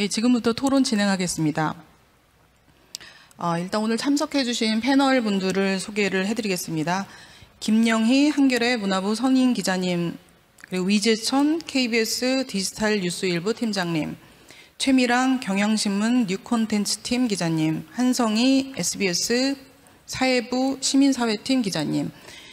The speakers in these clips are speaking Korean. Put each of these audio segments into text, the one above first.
예, 지금부터 토론 진행하겠습니다. 일단 오늘 참석해 주신 패널 분들을 소개를 해드리겠습니다. 김영희 한겨레 문화부 선임 기자님, 그리고 위재천 KBS 디지털 뉴스일부 팀장님, 최미랑 경향신문 뉴콘텐츠팀 기자님, 한성희 SBS 사회부 시민사회팀 기자님,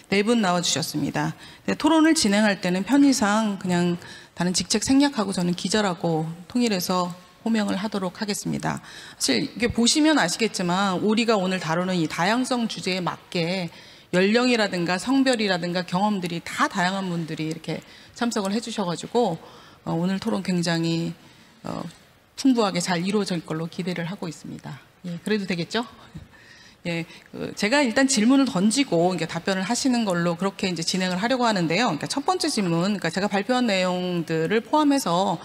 네 분 나와주셨습니다. 네, 토론을 진행할 때는 편의상 그냥 다른 직책 생략하고 저는 기자라고 통일해서 호명을 하도록 하겠습니다. 사실 이게 보시면 아시겠지만 우리가 오늘 다루는 이 다양성 주제에 맞게 연령이라든가 성별이라든가 경험들이 다 다양한 분들이 이렇게 참석을 해주셔가지고 오늘 토론 굉장히 풍부하게 잘 이루어질 걸로 기대를 하고 있습니다. 예, 그래도 되겠죠? 예, 제가 일단 질문을 던지고 이렇게 답변을 하시는 걸로 그렇게 이제 진행을 하려고 하는데요. 그러니까 첫 번째 질문, 그러니까 제가 발표한 내용들을 포함해서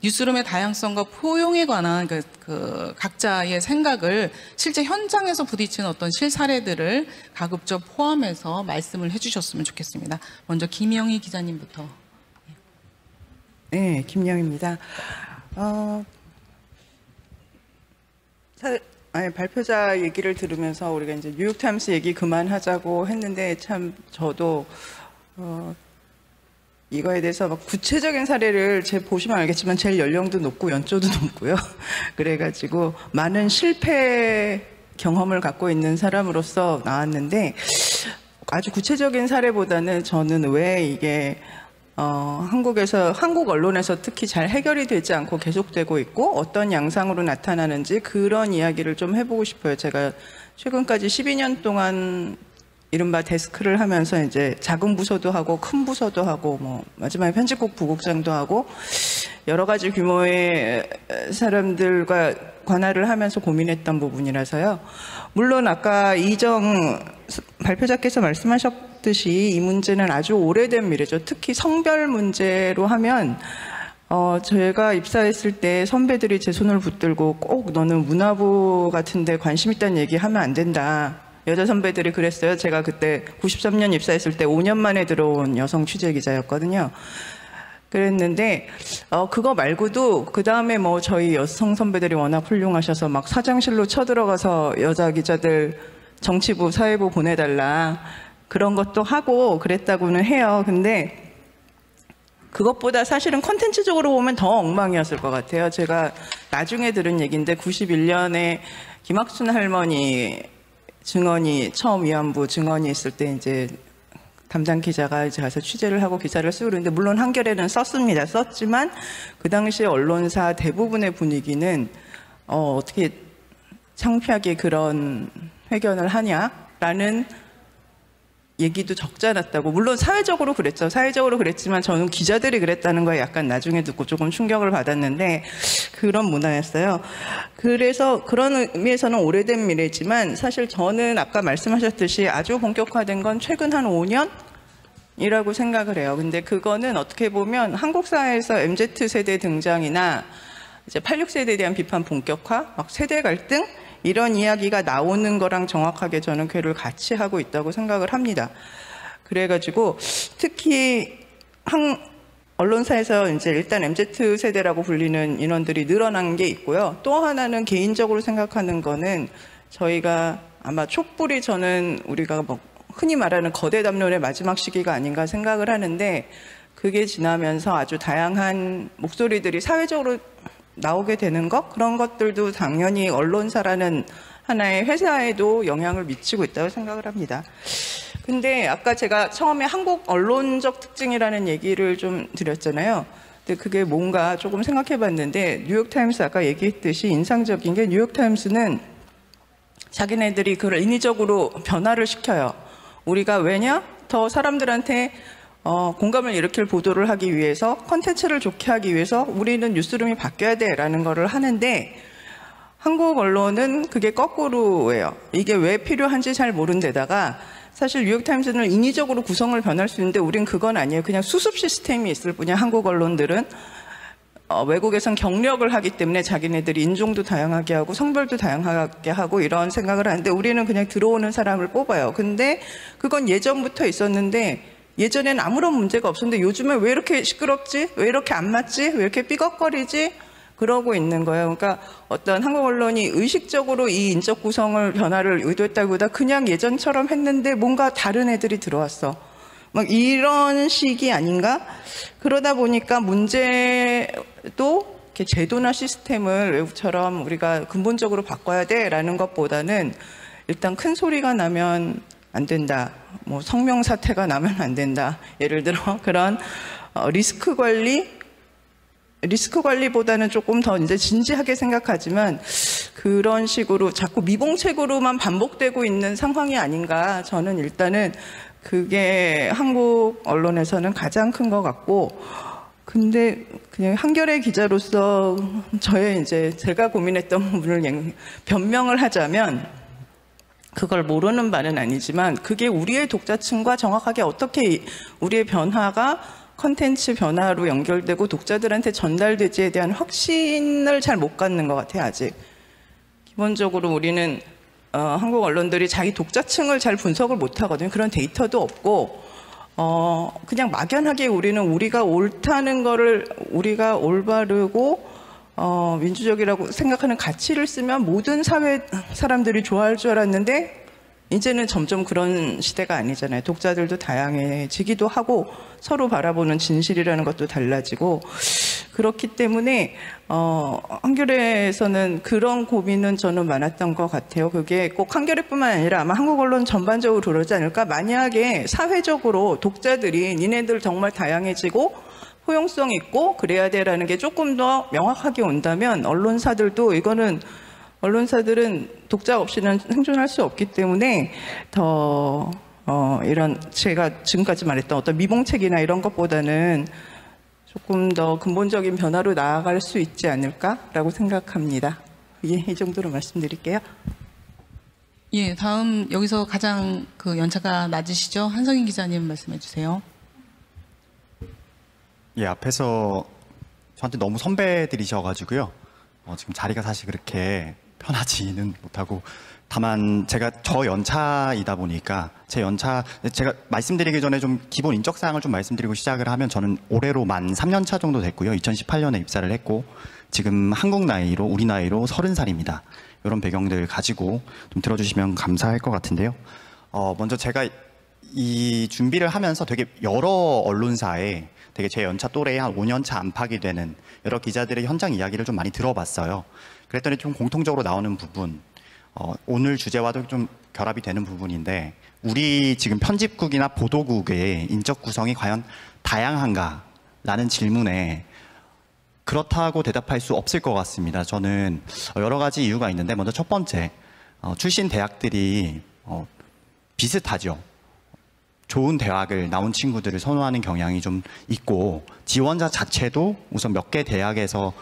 뉴스룸의 다양성과 포용에 관한 그 각자의 생각을 실제 현장에서 부딪히는 어떤 실사례들을 가급적 포함해서 말씀을 해주셨으면 좋겠습니다. 먼저 김영희 기자님부터. 네, 김영희입니다. 발표자 얘기를 들으면서 우리가 이제 뉴욕타임스 얘기 그만하자고 했는데 참 저도 이거에 대해서 막 구체적인 사례를 보시면 알겠지만 제일 연령도 높고 연조도 높고요. 그래가지고 많은 실패 경험을 갖고 있는 사람으로서 나왔는데 아주 구체적인 사례보다는 저는 왜 이게 한국 언론에서 특히 잘 해결이 되지 않고 계속되고 있고 어떤 양상으로 나타나는지 그런 이야기를 좀 해보고 싶어요. 제가 최근까지 12년 동안 이른바 데스크를 하면서 이제 작은 부서도 하고 큰 부서도 하고 뭐 마지막에 편집국 부국장도 하고 여러 가지 규모의 사람들과 관할을 하면서 고민했던 부분이라서요. 물론 아까 이정 발표자께서 말씀하셨듯이 이 문제는 아주 오래된 미래죠. 특히 성별 문제로 하면 제가 입사했을 때 선배들이 제 손을 붙들고 꼭 너는 문화부 같은 데 관심 있다는 얘기 하면 안 된다. 여자 선배들이 그랬어요. 제가 그때 93년 입사했을 때 5년 만에 들어온 여성 취재기자였거든요. 그랬는데 그거 말고도 그 다음에 뭐 저희 여성 선배들이 워낙 훌륭하셔서 막 사장실로 쳐들어가서 여자 기자들 정치부, 사회부 보내달라 그런 것도 하고 그랬다고는 해요. 근데 그것보다 사실은 콘텐츠적으로 보면 더 엉망이었을 것 같아요. 제가 나중에 들은 얘기인데 91년에 김학순 할머니 증언이 처음 위안부 증언이 있을 때 이제 담당 기자가 이제 가서 취재를 하고 기사를 쓰고 그러는데 물론 한겨레는 썼지만 그 당시 언론사 대부분의 분위기는 어떻게 창피하게 그런 회견을 하냐라는 얘기도 적지 않았다고. 물론 사회적으로 그랬죠. 사회적으로 그랬지만 저는 기자들이 그랬다는 거에 약간 나중에 듣고 조금 충격을 받았는데 그런 문화였어요. 그래서 그런 의미에서는 오래된 미래지만 사실 저는 아까 말씀하셨듯이 아주 본격화된 건 최근 한 5년이라고 생각을 해요. 근데 그거는 어떻게 보면 한국 사회에서 MZ세대 등장이나 이제 86세대에 대한 비판 본격화, 막 세대 갈등 이런 이야기가 나오는 거랑 정확하게 저는 궤를 같이 하고 있다고 생각을 합니다. 그래가지고 특히 언론사에서 이제 일단 MZ세대라고 불리는 인원들이 늘어난 게 있고요. 또 하나는 개인적으로 생각하는 거는 저희가 아마 촛불이 저는 우리가 뭐 흔히 말하는 거대 담론의 마지막 시기가 아닌가 생각을 하는데 그게 지나면서 아주 다양한 목소리들이 사회적으로 나오게 되는 것 그런 것들도 당연히 언론사라는 하나의 회사에도 영향을 미치고 있다고 생각을 합니다. 근데 아까 제가 처음에 한국 언론적 특징이라는 얘기를 좀 드렸잖아요. 근데 그게 뭔가 조금 생각해 봤는데 뉴욕타임스 아까 얘기했듯이 인상적인 게 뉴욕타임스는 자기네들이 그걸 인위적으로 변화를 시켜요. 우리가 왜냐? 더 사람들한테 공감을 일으킬 보도를 하기 위해서 콘텐츠를 좋게 하기 위해서 우리는 뉴스룸이 바뀌어야 돼라는 거를 하는데 한국 언론은 그게 거꾸로예요. 이게 왜 필요한지 잘 모른 데다가 사실 뉴욕타임스는 인위적으로 구성을 변할 수 있는데 우린 그건 아니에요. 그냥 수습 시스템이 있을 뿐이야. 한국 언론들은 외국에선 경력을 하기 때문에 자기네들이 인종도 다양하게 하고 성별도 다양하게 하고 이런 생각을 하는데 우리는 그냥 들어오는 사람을 뽑아요. 근데 그건 예전부터 있었는데 예전엔 아무런 문제가 없었는데 요즘에 왜 이렇게 시끄럽지? 왜 이렇게 안 맞지? 왜 이렇게 삐걱거리지? 그러고 있는 거예요. 그러니까 어떤 한국 언론이 의식적으로 이 인적 구성을 변화를 의도했다기보다 그냥 예전처럼 했는데 뭔가 다른 애들이 들어왔어. 막 이런 식이 아닌가? 그러다 보니까 문제도 이렇게 제도나 시스템을 외국처럼 우리가 근본적으로 바꿔야 돼라는 것보다는 일단 큰 소리가 나면 안 된다. 뭐 성명 사태가 나면 안 된다. 예를 들어 그런 리스크 관리보다는 조금 더 이제 진지하게 생각하지만 그런 식으로 자꾸 미봉책으로만 반복되고 있는 상황이 아닌가. 저는 일단은 그게 한국 언론에서는 가장 큰 것 같고, 근데 그냥 한겨레 기자로서 저의 이제 제가 고민했던 부분을 변명을 하자면, 그걸 모르는 바는 아니지만 그게 우리의 독자층과 정확하게 어떻게 우리의 변화가 컨텐츠 변화로 연결되고 독자들한테 전달되지에 대한 확신을 잘 못 갖는 것 같아요. 아직 기본적으로 우리는 한국 언론들이 자기 독자층을 잘 분석을 못 하거든요. 그런 데이터도 없고 그냥 막연하게 우리는 우리가 옳다는 거를 우리가 올바르고 민주적이라고 생각하는 가치를 쓰면 모든 사회 사람들이 좋아할 줄 알았는데 이제는 점점 그런 시대가 아니잖아요. 독자들도 다양해지기도 하고 서로 바라보는 진실이라는 것도 달라지고 그렇기 때문에 한겨레에서는 그런 고민은 저는 많았던 것 같아요. 그게 꼭 한겨레뿐만 아니라 아마 한국 언론 전반적으로 그러지 않을까. 만약에 사회적으로 독자들이 니네들 정말 다양해지고 포용성 있고 그래야 돼라는 게 조금 더 명확하게 온다면 언론사들은 독자 없이는 생존할 수 없기 때문에 더 이런 제가 지금까지 말했던 어떤 미봉책이나 이런 것보다는 조금 더 근본적인 변화로 나아갈 수 있지 않을까라고 생각합니다. 예, 이 정도로 말씀드릴게요. 예, 다음 여기서 가장 그 연차가 낮으시죠? 한성인 기자님 말씀해 주세요. 예, 앞에서 저한테 너무 선배들이셔가지고요. 지금 자리가 사실 그렇게 편하지는 못하고, 다만 제가 저 연차이다 보니까 제가 말씀드리기 전에 좀 기본 인적 사항을 좀 말씀드리고 시작을 하면, 저는 올해로 만 3년 차 정도 됐고요. 2018년에 입사를 했고 지금 한국 나이로 우리 나이로 30살입니다. 이런 배경들 가지고 좀 들어주시면 감사할 것 같은데요. 먼저 제가 이 준비를 하면서 되게 여러 언론사에 되게 제 연차 또래의 한 5년 차 안팎이 되는 여러 기자들의 현장 이야기를 좀 많이 들어봤어요. 그랬더니 좀 공통적으로 나오는 부분, 오늘 주제와도 좀 결합이 되는 부분인데, 우리 지금 편집국이나 보도국의 인적 구성이 과연 다양한가라는 질문에 그렇다고 대답할 수 없을 것 같습니다. 저는 여러 가지 이유가 있는데, 먼저 첫 번째, 출신 대학들이 비슷하죠. 좋은 대학을 나온 친구들을 선호하는 경향이 좀 있고, 지원자 자체도 우선 몇 개 대학에서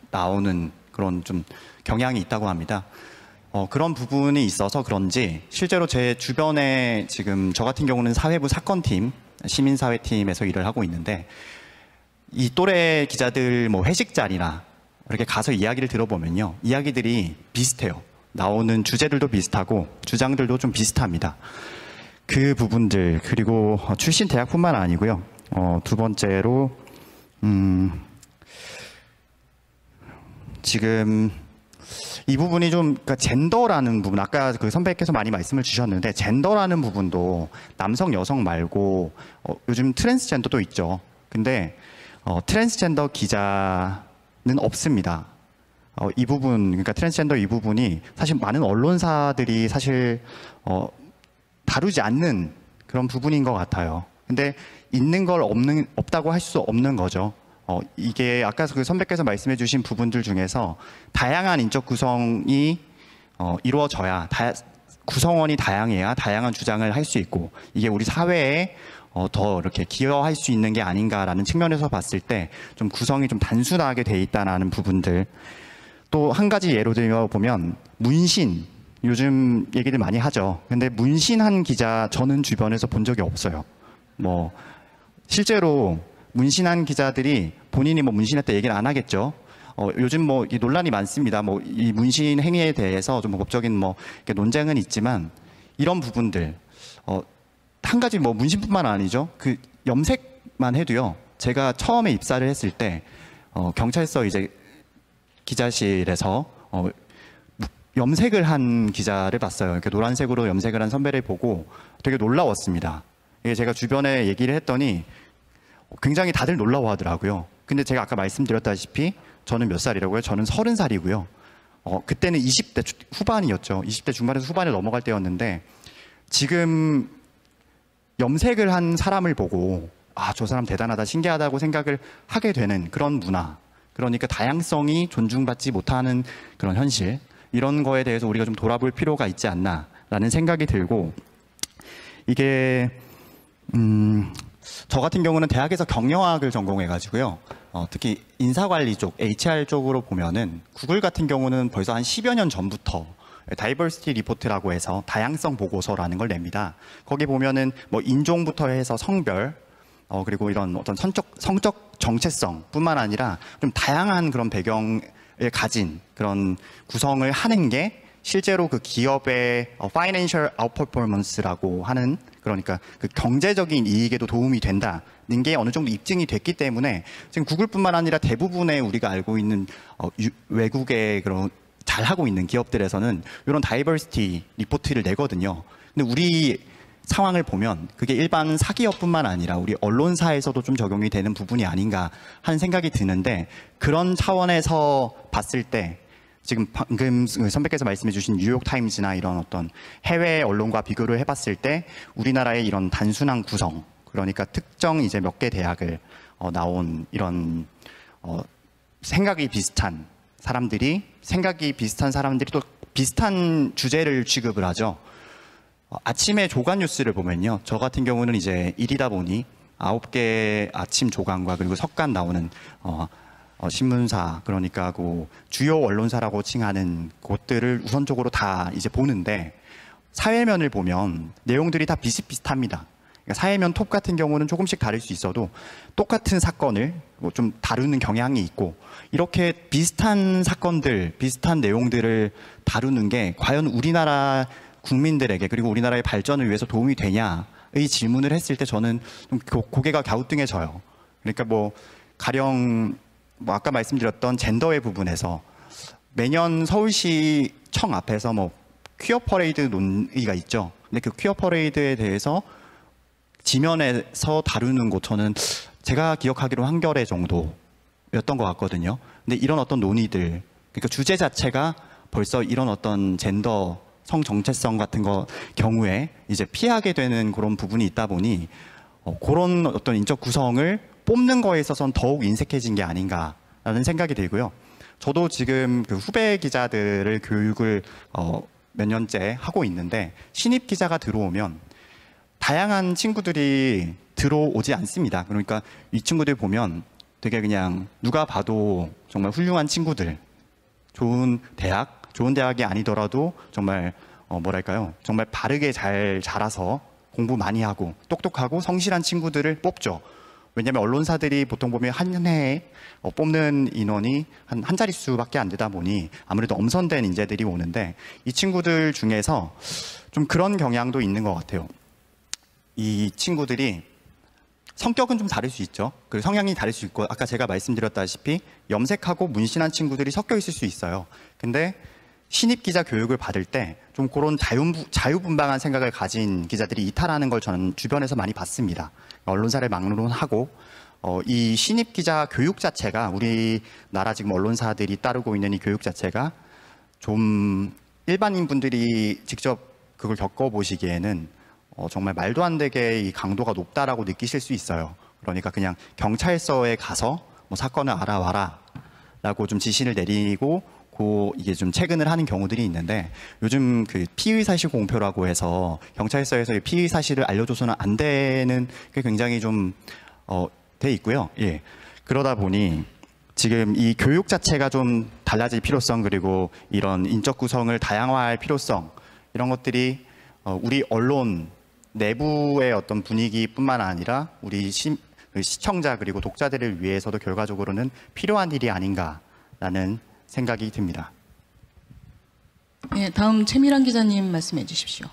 나오는 그런 좀 경향이 있다고 합니다. 그런 부분이 있어서 그런지 실제로 제 주변에 지금 저 같은 경우는 사회부 사건팀, 시민사회팀에서 일을 하고 있는데, 이 또래 기자들 뭐 회식 자리나 이렇게 가서 이야기를 들어보면요, 이야기들이 비슷해요. 나오는 주제들도 비슷하고 주장들도 좀 비슷합니다. 그 부분들, 그리고 출신 대학뿐만 아니고요. 두 번째로 지금 이 부분이 좀, 그러니까 젠더라는 부분, 아까 그 선배께서 많이 말씀을 주셨는데, 젠더라는 부분도 남성, 여성 말고 요즘 트랜스젠더도 있죠. 근데 트랜스젠더 기자는 없습니다. 이 부분, 그러니까 트랜스젠더 이 부분이 사실 많은 언론사들이 사실 다루지 않는 그런 부분인 것 같아요. 근데 있는 걸 없다고 할 수 없는 거죠. 이게 아까 그 선배께서 말씀해 주신 부분들 중에서 다양한 인적 구성이 이루어져야, 구성원이 다양해야 다양한 주장을 할 수 있고, 이게 우리 사회에 더 이렇게 기여할 수 있는 게 아닌가라는 측면에서 봤을 때 좀 구성이 좀 단순하게 돼 있다는 부분들. 또 한 가지 예로 들어보면 문신, 요즘 얘기를 많이 하죠. 근데 문신한 기자 저는 주변에서 본 적이 없어요. 뭐 실제로 문신한 기자들이 본인이 뭐 문신했다 얘기를 안 하겠죠. 요즘 뭐 이 논란이 많습니다. 뭐 이 문신 행위에 대해서 좀 법적인 뭐 논쟁은 있지만, 이런 부분들 한 가지 뭐 문신뿐만 아니죠. 그 염색만 해도요. 제가 처음에 입사를 했을 때 경찰서 이제 기자실에서 염색을 한 기자를 봤어요. 이렇게 노란색으로 염색을 한 선배를 보고 되게 놀라웠습니다. 이게 제가 주변에 얘기를 했더니 굉장히 다들 놀라워하더라고요. 근데 제가 아까 말씀드렸다시피 저는 몇 살이라고요? 저는 30살이고요. 그때는 20대 후반이었죠. 20대 중반에서 후반에 넘어갈 때였는데 지금 염색을 한 사람을 보고 아, 저 사람 대단하다, 신기하다고 생각을 하게 되는 그런 문화. 그러니까 다양성이 존중받지 못하는 그런 현실. 이런 거에 대해서 우리가 좀 돌아볼 필요가 있지 않나라는 생각이 들고 이게 저 같은 경우는 대학에서 경영학을 전공해가지고요. 특히 인사관리 쪽, HR 쪽으로 보면은 구글 같은 경우는 벌써 한 10여 년 전부터 다이버시티 리포트라고 해서 다양성 보고서라는 걸 냅니다. 거기 보면은 뭐 인종부터 해서 성별, 그리고 이런 어떤 성적 정체성뿐만 아니라 좀 다양한 그런 배경을 가진 그런 구성을 하는 게 실제로 그 기업의 financial outperformance라고 하는, 그러니까 그 경제적인 이익에도 도움이 된다는 게 어느 정도 입증이 됐기 때문에 지금 구글뿐만 아니라 대부분의 우리가 알고 있는 외국의 그런 잘하고 있는 기업들에서는 이런 다이버시티 리포트를 내거든요. 근데 우리 상황을 보면 그게 일반 사기업뿐만 아니라 우리 언론사에서도 좀 적용이 되는 부분이 아닌가 하는 생각이 드는데, 그런 차원에서 봤을 때 지금 방금 선배께서 말씀해 주신 뉴욕타임즈나 이런 어떤 해외 언론과 비교를 해봤을 때 우리나라의 이런 단순한 구성, 그러니까 특정 이제 몇 개 대학을 나온 이런 생각이 비슷한 사람들이 또 비슷한 주제를 취급을 하죠. 아침에 조간 뉴스를 보면요, 저 같은 경우는 이제 일이다 보니 9개 아침 조간과 그리고 석간 나오는 신문사, 그러니까 그 주요 언론사라고 칭하는 곳들을 우선적으로 다 이제 보는데, 사회면을 보면 내용들이 다 비슷비슷합니다. 그러니까 사회면 톱 같은 경우는 조금씩 다를 수 있어도 똑같은 사건을 뭐 좀 다루는 경향이 있고, 이렇게 비슷한 사건들, 비슷한 내용들을 다루는 게 과연 우리나라 국민들에게 그리고 우리나라의 발전을 위해서 도움이 되냐의 질문을 했을 때 저는 좀 고개가 갸우뚱해져요. 그러니까 뭐 가령 뭐 아까 말씀드렸던 젠더의 부분에서 매년 서울시청 앞에서 뭐 퀴어 퍼레이드 논의가 있죠. 근데 그 퀴어 퍼레이드에 대해서 지면에서 다루는 곳 저는 제가 기억하기로 한겨레 정도였던 것 같거든요. 근데 이런 어떤 논의들, 그러니까 주제 자체가 벌써 이런 어떤 젠더 성 정체성 같은 거 경우에 이제 피하게 되는 그런 부분이 있다 보니 그런 어떤 인적 구성을 뽑는 거에 있어서는 더욱 인색해진 게 아닌가라는 생각이 들고요. 저도 지금 그 후배 기자들을 교육을 몇 년째 하고 있는데, 신입 기자가 들어오면 다양한 친구들이 들어오지 않습니다. 그러니까 이 친구들 보면 되게 그냥 누가 봐도 정말 훌륭한 친구들, 좋은 대학이 아니더라도 정말 뭐랄까요, 정말 바르게 잘 자라서 공부 많이 하고 똑똑하고 성실한 친구들을 뽑죠. 왜냐하면 언론사들이 보통 보면 한 해에 뽑는 인원이 한 자릿수밖에 안 되다 보니 아무래도 엄선된 인재들이 오는데, 이 친구들 중에서 좀 그런 경향도 있는 것 같아요. 이 친구들이 성격은 좀 다를 수 있죠. 그리고 성향이 다를 수 있고, 아까 제가 말씀드렸다시피 염색하고 문신한 친구들이 섞여 있을 수 있어요. 근데 신입 기자 교육을 받을 때 좀 그런 자유분방한 생각을 가진 기자들이 이탈하는 걸 저는 주변에서 많이 봤습니다. 언론사를 막론하고 이 신입 기자 교육 자체가, 우리나라 지금 언론사들이 따르고 있는 이 교육 자체가 좀 일반인 분들이 직접 그걸 겪어보시기에는 정말 말도 안 되게 이 강도가 높다라고 느끼실 수 있어요. 그러니까 그냥 경찰서에 가서 뭐 사건을 알아와라 라고 좀 지시를 내리고 이게 좀 퇴근을 하는 경우들이 있는데, 요즘 그 피의 사실 공표라고 해서 경찰서에서 피의 사실을 알려줘서는 안 되는 게 굉장히 좀 돼 있고요. 예. 그러다 보니 지금 이 교육 자체가 좀 달라질 필요성, 그리고 이런 인적 구성을 다양화할 필요성, 이런 것들이 우리 언론 내부의 어떤 분위기뿐만 아니라 우리 시청자 그리고 독자들을 위해서도 결과적으로는 필요한 일이 아닌가라는 생각이 듭니다. 네, 다음 최미란 기자님 말씀해 주십시오.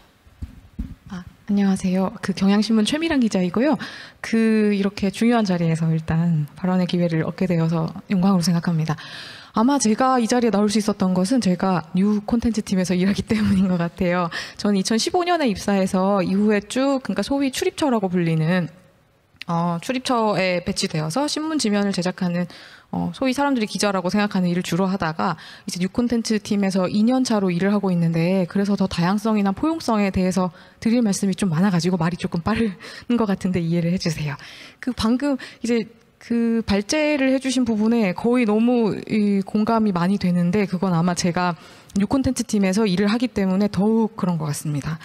안녕하세요. 경향신문 최미란 기자이고요. 이렇게 중요한 자리에서 일단 발언의 기회를 얻게 되어서 영광으로 생각합니다. 아마 제가 이 자리에 나올 수 있었던 것은 제가 뉴 콘텐츠 팀에서 일하기 때문인 것 같아요. 저는 2015년에 입사해서 이후에 쭉, 그러니까 소위 출입처라고 불리는 출입처에 배치되어서 신문 지면을 제작하는 소위 사람들이 기자라고 생각하는 일을 주로 하다가 이제 뉴 콘텐츠 팀에서 2년 차로 일을 하고 있는데, 그래서 더 다양성이나 포용성에 대해서 드릴 말씀이 좀 많아가지고 말이 조금 빠른 것 같은데 이해를 해주세요. 방금 이제 발제를 해주신 부분에 거의 너무 공감이 많이 되는데, 그건 아마 제가 뉴 콘텐츠 팀에서 일을 하기 때문에 더욱 그런 것 같습니다.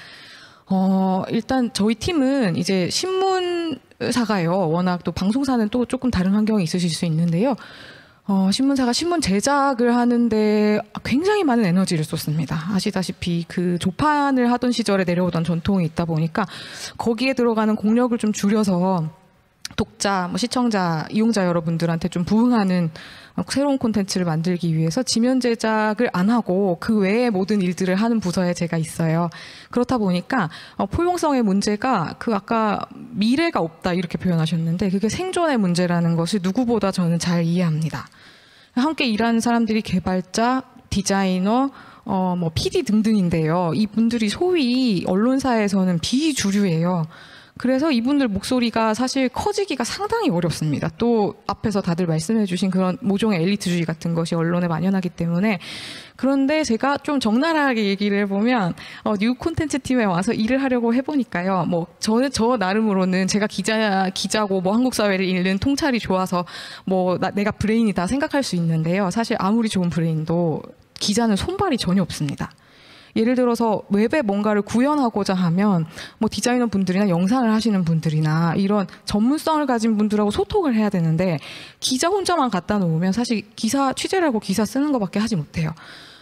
일단 저희 팀은 이제 신문사가요. 워낙 또 방송사는 또 조금 다른 환경이 있으실 수 있는데요. 신문사가 신문 제작을 하는데 굉장히 많은 에너지를 쏟습니다. 아시다시피 조판을 하던 시절에 내려오던 전통이 있다 보니까 거기에 들어가는 공력을 좀 줄여서 독자, 시청자, 이용자 여러분들한테 좀 부응하는 새로운 콘텐츠를 만들기 위해서 지면 제작을 안 하고 그 외의 모든 일들을 하는 부서에 제가 있어요. 그렇다 보니까 포용성의 문제가 아까 미래가 없다 이렇게 표현하셨는데, 그게 생존의 문제라는 것을 누구보다 저는 잘 이해합니다. 함께 일하는 사람들이 개발자, 디자이너, PD 등등인데요. 이분들이 소위 언론사에서는 비주류예요. 그래서 이분들 목소리가 사실 커지기가 상당히 어렵습니다. 또 앞에서 다들 말씀해 주신 그런 모종의 엘리트주의 같은 것이 언론에 만연하기 때문에. 그런데 제가 좀 적나라하게 얘기를 해보면 뉴 콘텐츠 팀에 와서 일을 하려고 해보니까요. 저 나름으로는 제가 기자고 한국 사회를 읽는 통찰이 좋아서 내가 브레인이다 생각할 수 있는데요. 사실 아무리 좋은 브레인도 기자는 손발이 전혀 없습니다. 예를 들어서 웹에 뭔가를 구현하고자 하면 디자이너 분들이나 영상을 하시는 분들이나 이런 전문성을 가진 분들하고 소통을 해야 되는데, 기자 혼자만 갖다 놓으면 사실 취재를 하고 기사 쓰는 것밖에 하지 못해요.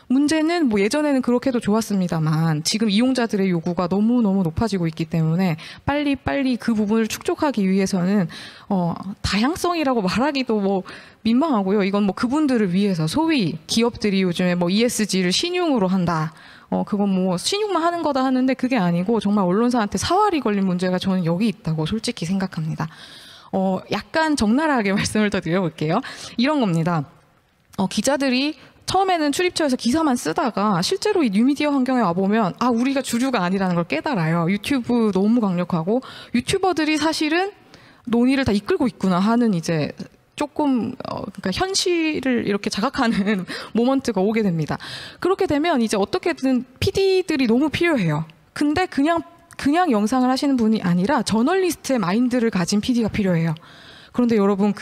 문제는 예전에는 그렇게도 좋았습니다만 지금 이용자들의 요구가 너무너무 높아지고 있기 때문에 빨리 그 부분을 축적하기 위해서는 다양성이라고 말하기도 민망하고요. 이건 그분들을 위해서 소위 기업들이 요즘에 ESG를 신용으로 한다. 그건 신용만 하는 거다 하는데 그게 아니고 정말 언론사한테 사활이 걸린 문제가 저는 여기 있다고 솔직히 생각합니다. 약간 적나라하게 말씀을 더 드려볼게요. 이런 겁니다. 기자들이 처음에는 출입처에서 기사만 쓰다가 실제로 이 뉴미디어 환경에 와보면 우리가 주류가 아니라는 걸 깨달아요. 유튜브 너무 강력하고 유튜버들이 사실은 논의를 다 이끌고 있구나 하는 이제 조금 그러니까 현실을 이렇게 자각하는 모먼트가 오게 됩니다. 그렇게 되면 이제 어떻게든 PD들이 너무 필요해요. 근데 그냥 영상을 하시는 분이 아니라 저널리스트의 마인드를 가진 PD가 필요해요. 그런데 여러분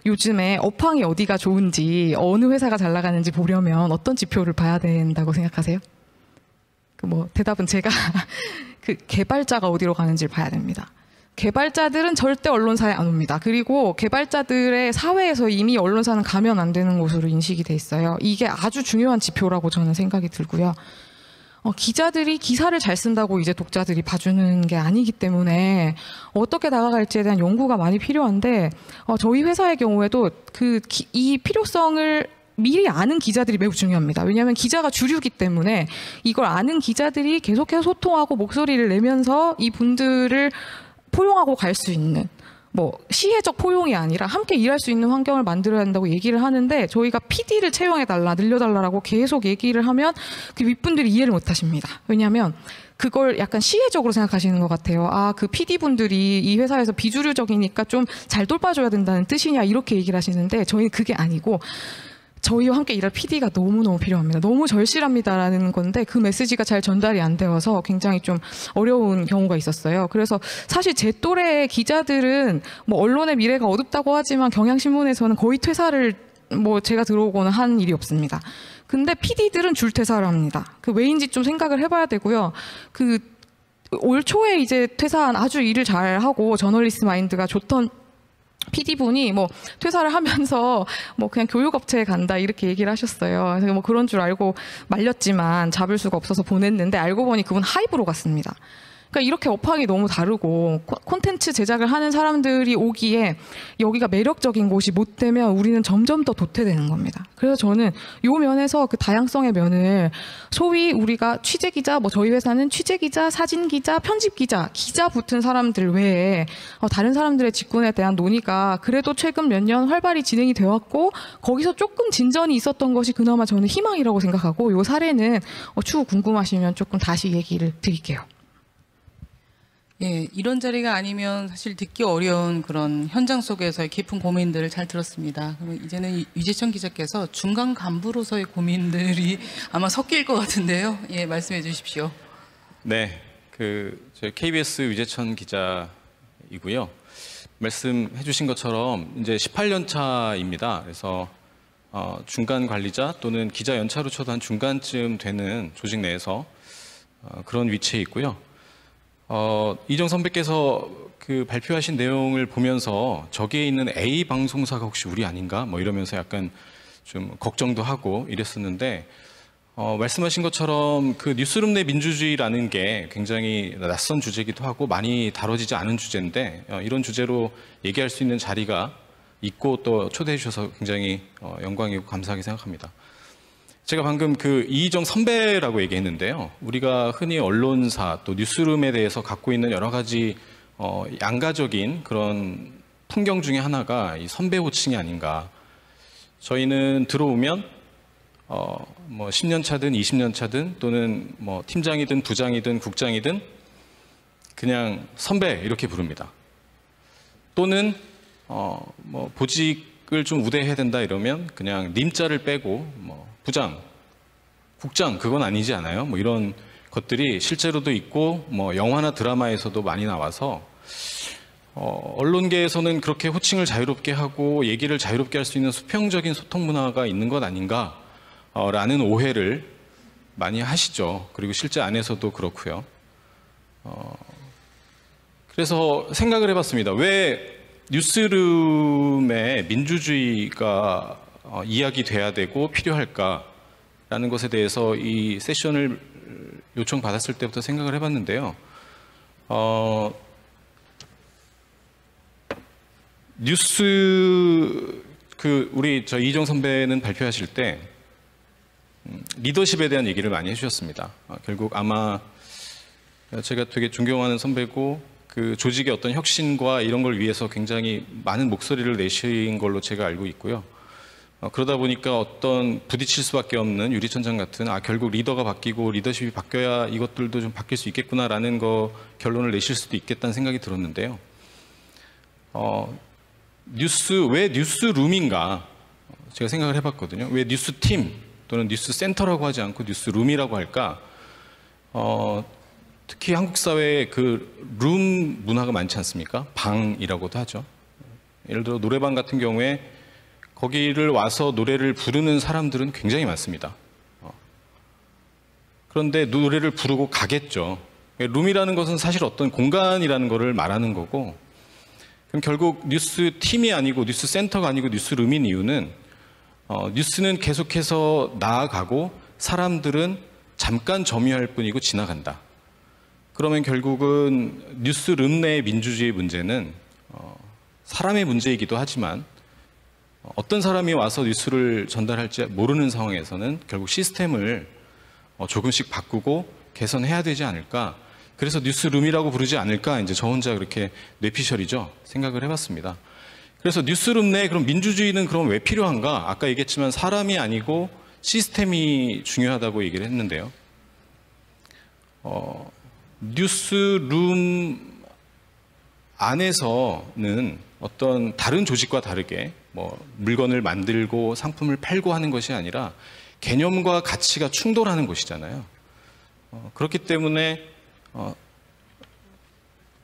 요즘에 업황이 어디가 좋은지 어느 회사가 잘 나가는지 보려면 어떤 지표를 봐야 된다고 생각하세요? 대답은 제가 개발자가 어디로 가는지를 봐야 됩니다. 개발자들은 절대 언론사에 안 옵니다. 그리고 개발자들의 사회에서 이미 언론사는 가면 안 되는 곳으로 인식이 돼 있어요. 이게 아주 중요한 지표라고 저는 생각이 들고요. 기자들이 기사를 잘 쓴다고 이제 독자들이 봐주는 게 아니기 때문에 어떻게 나아갈지에 대한 연구가 많이 필요한데, 저희 회사의 경우에도 이 필요성을 미리 아는 기자들이 매우 중요합니다. 왜냐하면 기자가 주류이기 때문에 이걸 아는 기자들이 계속해서 소통하고 목소리를 내면서 이분들을 포용하고 갈 수 있는, 시혜적 포용이 아니라 함께 일할 수 있는 환경을 만들어야 한다고 얘기를 하는데, 저희가 PD를 채용해달라, 늘려달라고 계속 얘기를 하면 그 윗분들이 이해를 못 하십니다. 왜냐하면 그걸 약간 시혜적으로 생각하시는 것 같아요. 그 PD분들이 이 회사에서 비주류적이니까 좀 잘 돌봐줘야 된다는 뜻이냐 이렇게 얘기를 하시는데, 저희는 그게 아니고 저희와 함께 일할 PD가 너무너무 필요합니다. 너무 절실합니다라는 건데 그 메시지가 잘 전달이 안 되어서 굉장히 좀 어려운 경우가 있었어요. 그래서 사실 제 또래의 기자들은 언론의 미래가 어둡다고 하지만 경향신문에서는 거의 퇴사를 제가 들어오거나 한 일이 없습니다. 근데 PD들은 줄퇴사를 합니다. 왜인지 좀 생각을 해봐야 되고요. 올 초에 이제 퇴사한 아주 일을 잘하고 저널리스트 마인드가 좋던 PD분이 퇴사를 하면서 그냥 교육업체에 간다 이렇게 얘기를 하셨어요. 그래서 그런 줄 알고 말렸지만 잡을 수가 없어서 보냈는데 알고 보니 그분 하이브로 갔습니다. 그러니까 이렇게 업황이 너무 다르고 콘텐츠 제작을 하는 사람들이 오기에 여기가 매력적인 곳이 못 되면 우리는 점점 더 도태되는 겁니다. 그래서 저는 이 면에서 그 다양성의 면을 소위 우리가 취재기자, 뭐 저희 회사는 취재기자, 사진기자, 편집기자, 기자 붙은 사람들 외에 다른 사람들의 직군에 대한 논의가 그래도 최근 몇 년 활발히 진행이 되었고 거기서 조금 진전이 있었던 것이 그나마 저는 희망이라고 생각하고 이 사례는 추후 궁금하시면 조금 다시 얘기를 드릴게요. 예, 이런 자리가 아니면 사실 듣기 어려운 그런 현장 속에서의 깊은 고민들을 잘 들었습니다. 그러면 이제는 유재천 기자께서 중간 간부로서의 고민들이 아마 섞일 것 같은데요. 예, 말씀해 주십시오. 네, 저희 KBS 유재천 기자이고요. 말씀해 주신 것처럼 이제 18년 차입니다. 그래서 중간 관리자 또는 기자 연차로 쳐도 한 중간쯤 되는 조직 내에서 그런 위치에 있고요. 이정 선배께서 그 발표하신 내용을 보면서 저기에 있는 A 방송사가 혹시 우리 아닌가? 뭐 이러면서 약간 좀 걱정도 하고 이랬었는데, 말씀하신 것처럼 그 뉴스룸 내 민주주의라는 게 굉장히 낯선 주제이기도 하고 많이 다뤄지지 않은 주제인데, 이런 주제로 얘기할 수 있는 자리가 있고 또 초대해 주셔서 굉장히 영광이고 감사하게 생각합니다. 제가 방금 그 이희정 선배라고 얘기했는데요. 우리가 흔히 언론사 또 뉴스룸에 대해서 갖고 있는 여러 가지 양가적인 그런 풍경 중에 하나가 이 선배 호칭이 아닌가. 저희는 들어오면 뭐 10년 차든 20년 차든 또는 뭐 팀장이든 부장이든 국장이든 그냥 선배 이렇게 부릅니다. 또는 뭐 보직을 좀 우대해야 된다 이러면 그냥 님자를 빼고 뭐 부장, 국장 그건 아니지 않아요? 뭐 이런 것들이 실제로도 있고 뭐 영화나 드라마에서도 많이 나와서 언론계에서는 그렇게 호칭을 자유롭게 하고 얘기를 자유롭게 할 수 있는 수평적인 소통 문화가 있는 것 아닌가 라는 오해를 많이 하시죠. 그리고 실제 안에서도 그렇고요. 그래서 생각을 해봤습니다. 왜 뉴스룸에 민주주의가 이야기돼야 되고 필요할까라는 것에 대해서 이 세션을 요청받았을 때부터 생각을 해봤는데요. 우리 이정 선배는 발표하실 때 리더십에 대한 얘기를 많이 해주셨습니다. 결국 아마 제가 되게 존경하는 선배고 그 조직의 어떤 혁신과 이런 걸 위해서 굉장히 많은 목소리를 내신 걸로 제가 알고 있고요. 그러다 보니까 어떤 부딪힐 수밖에 없는 유리천장 같은 결국 리더가 바뀌고 리더십이 바뀌어야 이것들도 좀 바뀔 수 있겠구나라는 결론을 내실 수도 있겠다는 생각이 들었는데요. 왜 뉴스룸인가 제가 생각을 해봤거든요. 왜 뉴스팀 또는 뉴스센터라고 하지 않고 뉴스룸이라고 할까? 특히 한국 사회에 그 룸 문화가 많지 않습니까? 방이라고도 하죠. 예를 들어 노래방 같은 경우에 거기를 와서 노래를 부르는 사람들은 굉장히 많습니다. 그런데 노래를 부르고 가겠죠. 룸이라는 것은 사실 어떤 공간이라는 것을 말하는 거고, 그럼 결국 뉴스팀이 아니고 뉴스센터가 아니고 뉴스룸인 이유는 뉴스는 계속해서 나아가고 사람들은 잠깐 점유할 뿐이고 지나간다. 그러면 결국은 뉴스룸 내의 민주주의 문제는 사람의 문제이기도 하지만 어떤 사람이 와서 뉴스를 전달할지 모르는 상황에서는 결국 시스템을 조금씩 바꾸고 개선해야 되지 않을까. 그래서 뉴스룸이라고 부르지 않을까. 이제 저 혼자 그렇게 뇌피셜이죠. 생각을 해봤습니다. 그래서 뉴스룸 내에 그럼 민주주의는 그럼 왜 필요한가? 아까 얘기했지만 사람이 아니고 시스템이 중요하다고 얘기를 했는데요. 뉴스룸 안에서는 어떤 다른 조직과 다르게 뭐 물건을 만들고 상품을 팔고 하는 것이 아니라 개념과 가치가 충돌하는 곳이잖아요. 그렇기 때문에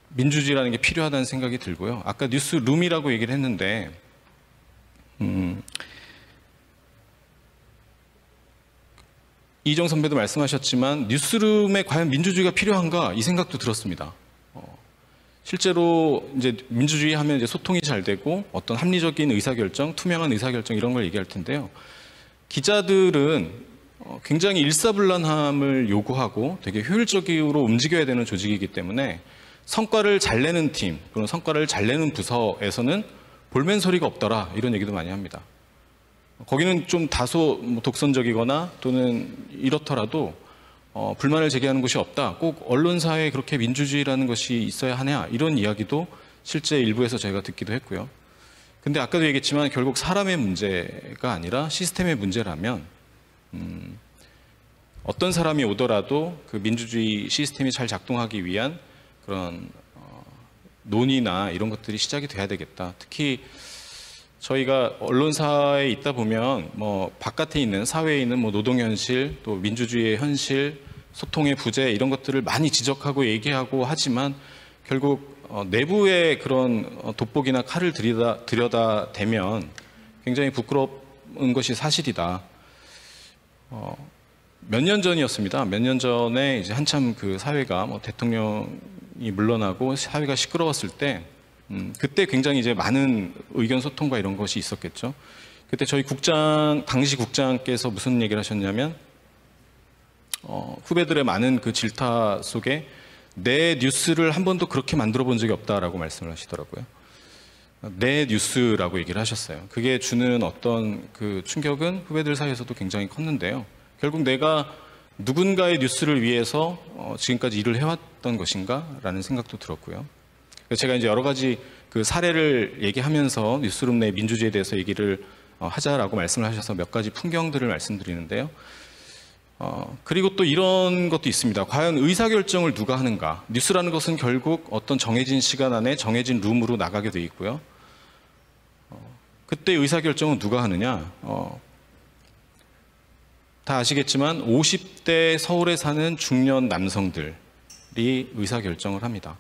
민주주의라는 게 필요하다는 생각이 들고요. 아까 뉴스룸이라고 얘기를 했는데 이정 선배도 말씀하셨지만 뉴스룸에 과연 민주주의가 필요한가 이 생각도 들었습니다. 실제로 이제 민주주의 하면 이제 소통이 잘 되고 어떤 합리적인 의사결정, 투명한 의사결정 이런 걸 얘기할 텐데요. 기자들은 굉장히 일사불란함을 요구하고 되게 효율적으로 움직여야 되는 조직이기 때문에 성과를 잘 내는 팀, 그런 성과를 잘 내는 부서에서는 볼멘 소리가 없더라 이런 얘기도 많이 합니다. 거기는 좀 다소 독선적이거나 또는 이렇더라도 불만을 제기하는 곳이 없다. 꼭 언론사에 그렇게 민주주의라는 것이 있어야 하냐 이런 이야기도 실제 일부에서 저희가 듣기도 했고요. 근데 아까도 얘기했지만 결국 사람의 문제가 아니라 시스템의 문제라면 어떤 사람이 오더라도 그 민주주의 시스템이 잘 작동하기 위한 그런 논의나 이런 것들이 시작이 돼야 되겠다. 특히 저희가 언론사에 있다 보면 뭐 바깥에 있는 사회에 있는 뭐 노동 현실, 또 민주주의의 현실, 소통의 부재 이런 것들을 많이 지적하고 얘기하고 하지만 결국 내부의 그런 돋보기나 칼을 들여다대면 굉장히 부끄러운 것이 사실이다. 몇 년 전이었습니다. 몇 년 전에 이제 한참 그 사회가 뭐 대통령이 물러나고 사회가 시끄러웠을 때 그때 굉장히 이제 많은 의견 소통과 이런 것이 있었겠죠. 그때 저희 당시 국장께서 무슨 얘기를 하셨냐면 후배들의 많은 그 질타 속에 내 뉴스를 한 번도 그렇게 만들어 본 적이 없다라고 말씀을 하시더라고요. 내 뉴스라고 얘기를 하셨어요. 그게 주는 어떤 그 충격은 후배들 사이에서도 굉장히 컸는데요. 결국 내가 누군가의 뉴스를 위해서 지금까지 일을 해왔던 것인가? 라는 생각도 들었고요. 제가 이제 여러 가지 그 사례를 얘기하면서 뉴스룸 내 민주주의에 대해서 얘기를 하자라고 말씀을 하셔서 몇 가지 풍경들을 말씀드리는데요. 그리고 또 이런 것도 있습니다. 과연 의사결정을 누가 하는가? 뉴스라는 것은 결국 어떤 정해진 시간 안에 정해진 룸으로 나가게 돼 있고요. 그때 의사결정은 누가 하느냐? 다 아시겠지만 50대 서울에 사는 중년 남성들이 의사결정을 합니다.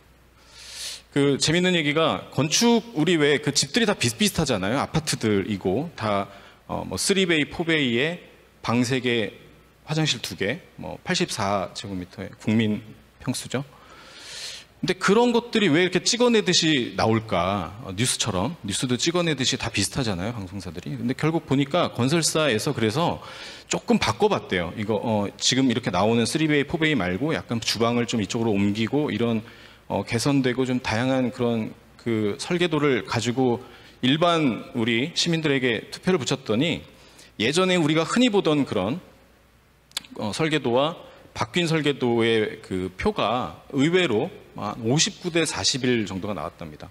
그 재밌는 얘기가 건축 우리 왜 그 집들이 다 비슷비슷하잖아요. 아파트들이고 다 뭐 3베이, 4베이에 방 3개, 화장실 2개, 뭐 84제곱미터의 국민 평수죠. 근데 그런 것들이 왜 이렇게 찍어내듯이 나올까? 뉴스처럼 뉴스도 찍어내듯이 다 비슷하잖아요, 방송사들이. 근데 결국 보니까 건설사에서 그래서 조금 바꿔봤대요. 이거 지금 이렇게 나오는 3베이, 4베이 말고 약간 주방을 좀 이쪽으로 옮기고 이런 개선되고 좀 다양한 그런 그 설계도를 가지고 일반 우리 시민들에게 투표를 붙였더니 예전에 우리가 흔히 보던 그런 설계도와 바뀐 설계도의 그 표가 의외로 59대 41 정도가 나왔답니다.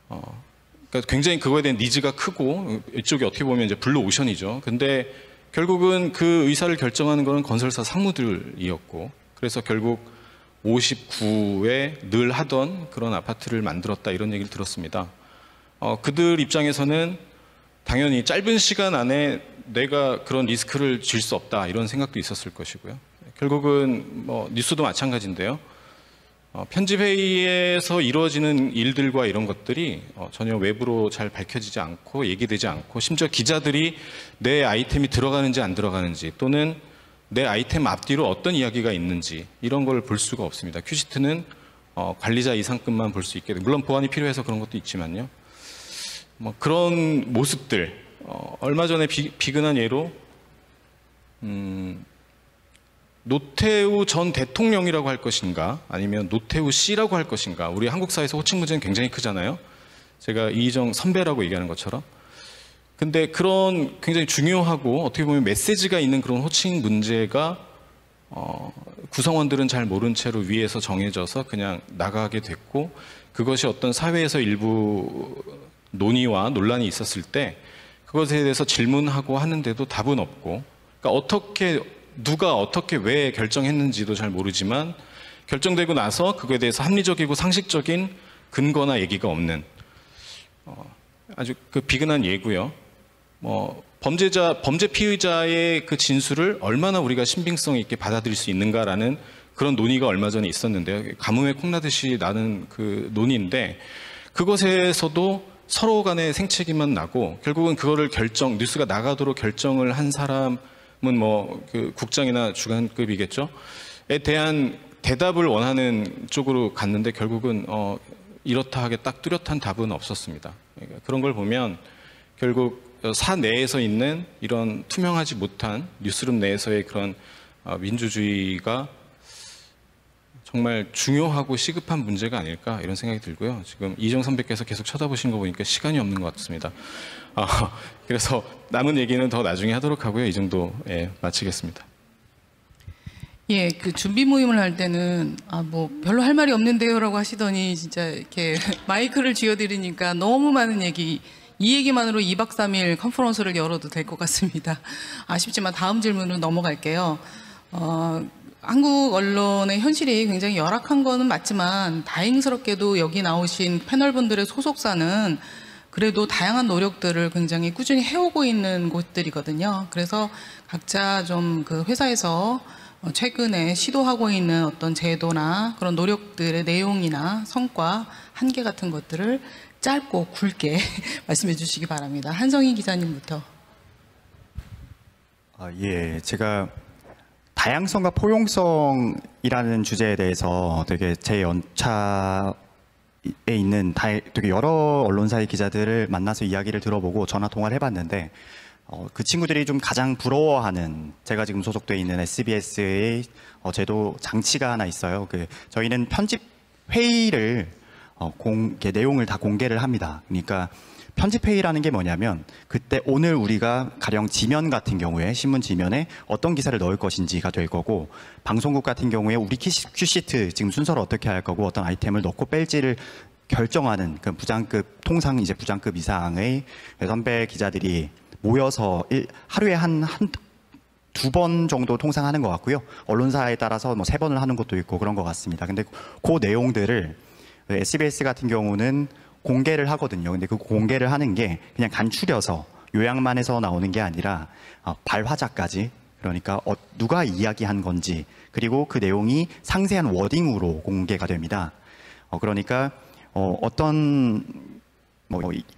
그러니까 굉장히 그거에 대한 니즈가 크고 이쪽이 어떻게 보면 이제 블루 오션이죠. 근데 결국은 그 의사를 결정하는 것은 건설사 상무들이었고 그래서 결국 59에 늘 하던 그런 아파트를 만들었다 이런 얘기를 들었습니다. 그들 입장에서는 당연히 짧은 시간 안에 내가 그런 리스크를 질 수 없다 이런 생각도 있었을 것이고요. 결국은 뭐 뉴스도 마찬가지인데요. 편집회의에서 이루어지는 일들과 이런 것들이 전혀 외부로 잘 밝혀지지 않고 얘기되지 않고 심지어 기자들이 내 아이템이 들어가는지 안 들어가는지 또는 내 아이템 앞뒤로 어떤 이야기가 있는지 이런 걸 볼 수가 없습니다. 큐시트는 관리자 이상급만 볼 수 있게 물론 보완이 필요해서 그런 것도 있지만요. 뭐 그런 모습들 얼마 전에 비근한 예로 노태우 전 대통령이라고 할 것인가 아니면 노태우 씨라고 할 것인가 우리 한국 사회에서 호칭 문제는 굉장히 크잖아요. 제가 이희정 선배라고 얘기하는 것처럼. 근데 그런 굉장히 중요하고 어떻게 보면 메시지가 있는 그런 호칭 문제가 구성원들은 잘 모른 채로 위에서 정해져서 그냥 나가게 됐고 그것이 어떤 사회에서 일부 논의와 논란이 있었을 때 그것에 대해서 질문하고 하는데도 답은 없고 그러니까 누가 어떻게 왜 결정했는지도 잘 모르지만 결정되고 나서 그거에 대해서 합리적이고 상식적인 근거나 얘기가 없는 아주 그 비근한 예고요. 범죄 피의자의 그 진술을 얼마나 우리가 신빙성 있게 받아들일 수 있는가라는 그런 논의가 얼마 전에 있었는데요. 가뭄에 콩나듯이 나는 그 논의인데 그것에서도 서로 간의 생채기만 나고 결국은 그거를 뉴스가 나가도록 결정을 한 사람은 뭐 그 국장이나 주간급이겠죠. 에 대한 대답을 원하는 쪽으로 갔는데 결국은 이렇다 하게 딱 뚜렷한 답은 없었습니다. 그러니까 그런 걸 보면 결국 사내에서 있는 이런 투명하지 못한 뉴스룸 내에서의 그런 민주주의가 정말 중요하고 시급한 문제가 아닐까 이런 생각이 들고요. 지금 이정 선배께서 계속 쳐다보신 거 보니까 시간이 없는 것 같습니다. 그래서 남은 얘기는 더 나중에 하도록 하고요. 이 정도에 마치겠습니다. 예, 그 준비 모임을 할 때는 뭐 별로 할 말이 없는데요라고 하시더니 진짜 이렇게 마이크를 쥐어드리니까 너무 많은 얘기, 이 얘기만으로 2박 3일 컨퍼런스를 열어도 될 것 같습니다. 아쉽지만 다음 질문으로 넘어갈게요. 한국 언론의 현실이 굉장히 열악한 거는 맞지만 다행스럽게도 여기 나오신 패널분들의 소속사는 그래도 다양한 노력들을 굉장히 꾸준히 해오고 있는 곳들이거든요. 그래서 각자 좀 그 회사에서 최근에 시도하고 있는 어떤 제도나 그런 노력들의 내용이나 성과, 한계 같은 것들을 짧고 굵게 말씀해 주시기 바랍니다. 한성희 기자님부터. 예, 제가 다양성과 포용성이라는 주제에 대해서 되게 제 연차에 있는 되게 여러 언론사의 기자들을 만나서 이야기를 들어보고 전화 통화를 해봤는데 그 친구들이 좀 가장 부러워하는, 제가 지금 소속돼 있는 SBS의 제도 장치가 하나 있어요. 저희는 편집 회의를 내용을 다 공개를 합니다. 그러니까 편집 회의라는 게 뭐냐면 그때 오늘 우리가 가령 지면 같은 경우에 신문 지면에 어떤 기사를 넣을 것인지가 될 거고, 방송국 같은 경우에 우리 큐시트 지금 순서를 어떻게 할 거고 어떤 아이템을 넣고 뺄지를 결정하는 그 부장급, 통상 이제 부장급 이상의 선배 기자들이 모여서 하루에 두 번 정도 통상 하는 것 같고요. 언론사에 따라서 뭐 3번을 하는 것도 있고 그런 것 같습니다. 근데 그 내용들을 SBS 같은 경우는 공개를 하거든요. 근데 그 공개를 하는 게 그냥 간추려서 요약만 해서 나오는 게 아니라 발화자까지, 그러니까 누가 이야기한 건지, 그리고 그 내용이 상세한 워딩으로 공개가 됩니다. 그러니까 어떤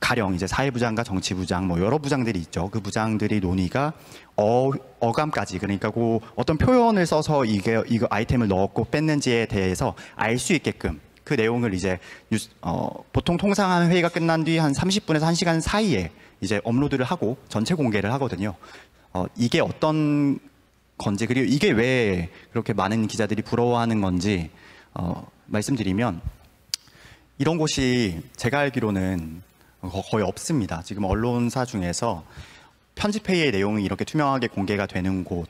가령 이제 사회부장과 정치부장 여러 부장들이 있죠. 그 부장들이 논의가 어감까지, 그러니까 그 어떤 표현을 써서 이거 아이템을 넣었고 뺐는지에 대해서 알 수 있게끔 그 내용을 이제 보통 통상한 회의가 끝난 뒤 한 30분에서 1시간 사이에 이제 업로드를 하고 전체 공개를 하거든요. 이게 어떤 건지, 그리고 이게 왜 그렇게 많은 기자들이 부러워하는 건지 말씀드리면, 이런 곳이 제가 알기로는 거의 없습니다. 지금 언론사 중에서 편집회의의 내용이 이렇게 투명하게 공개가 되는 곳,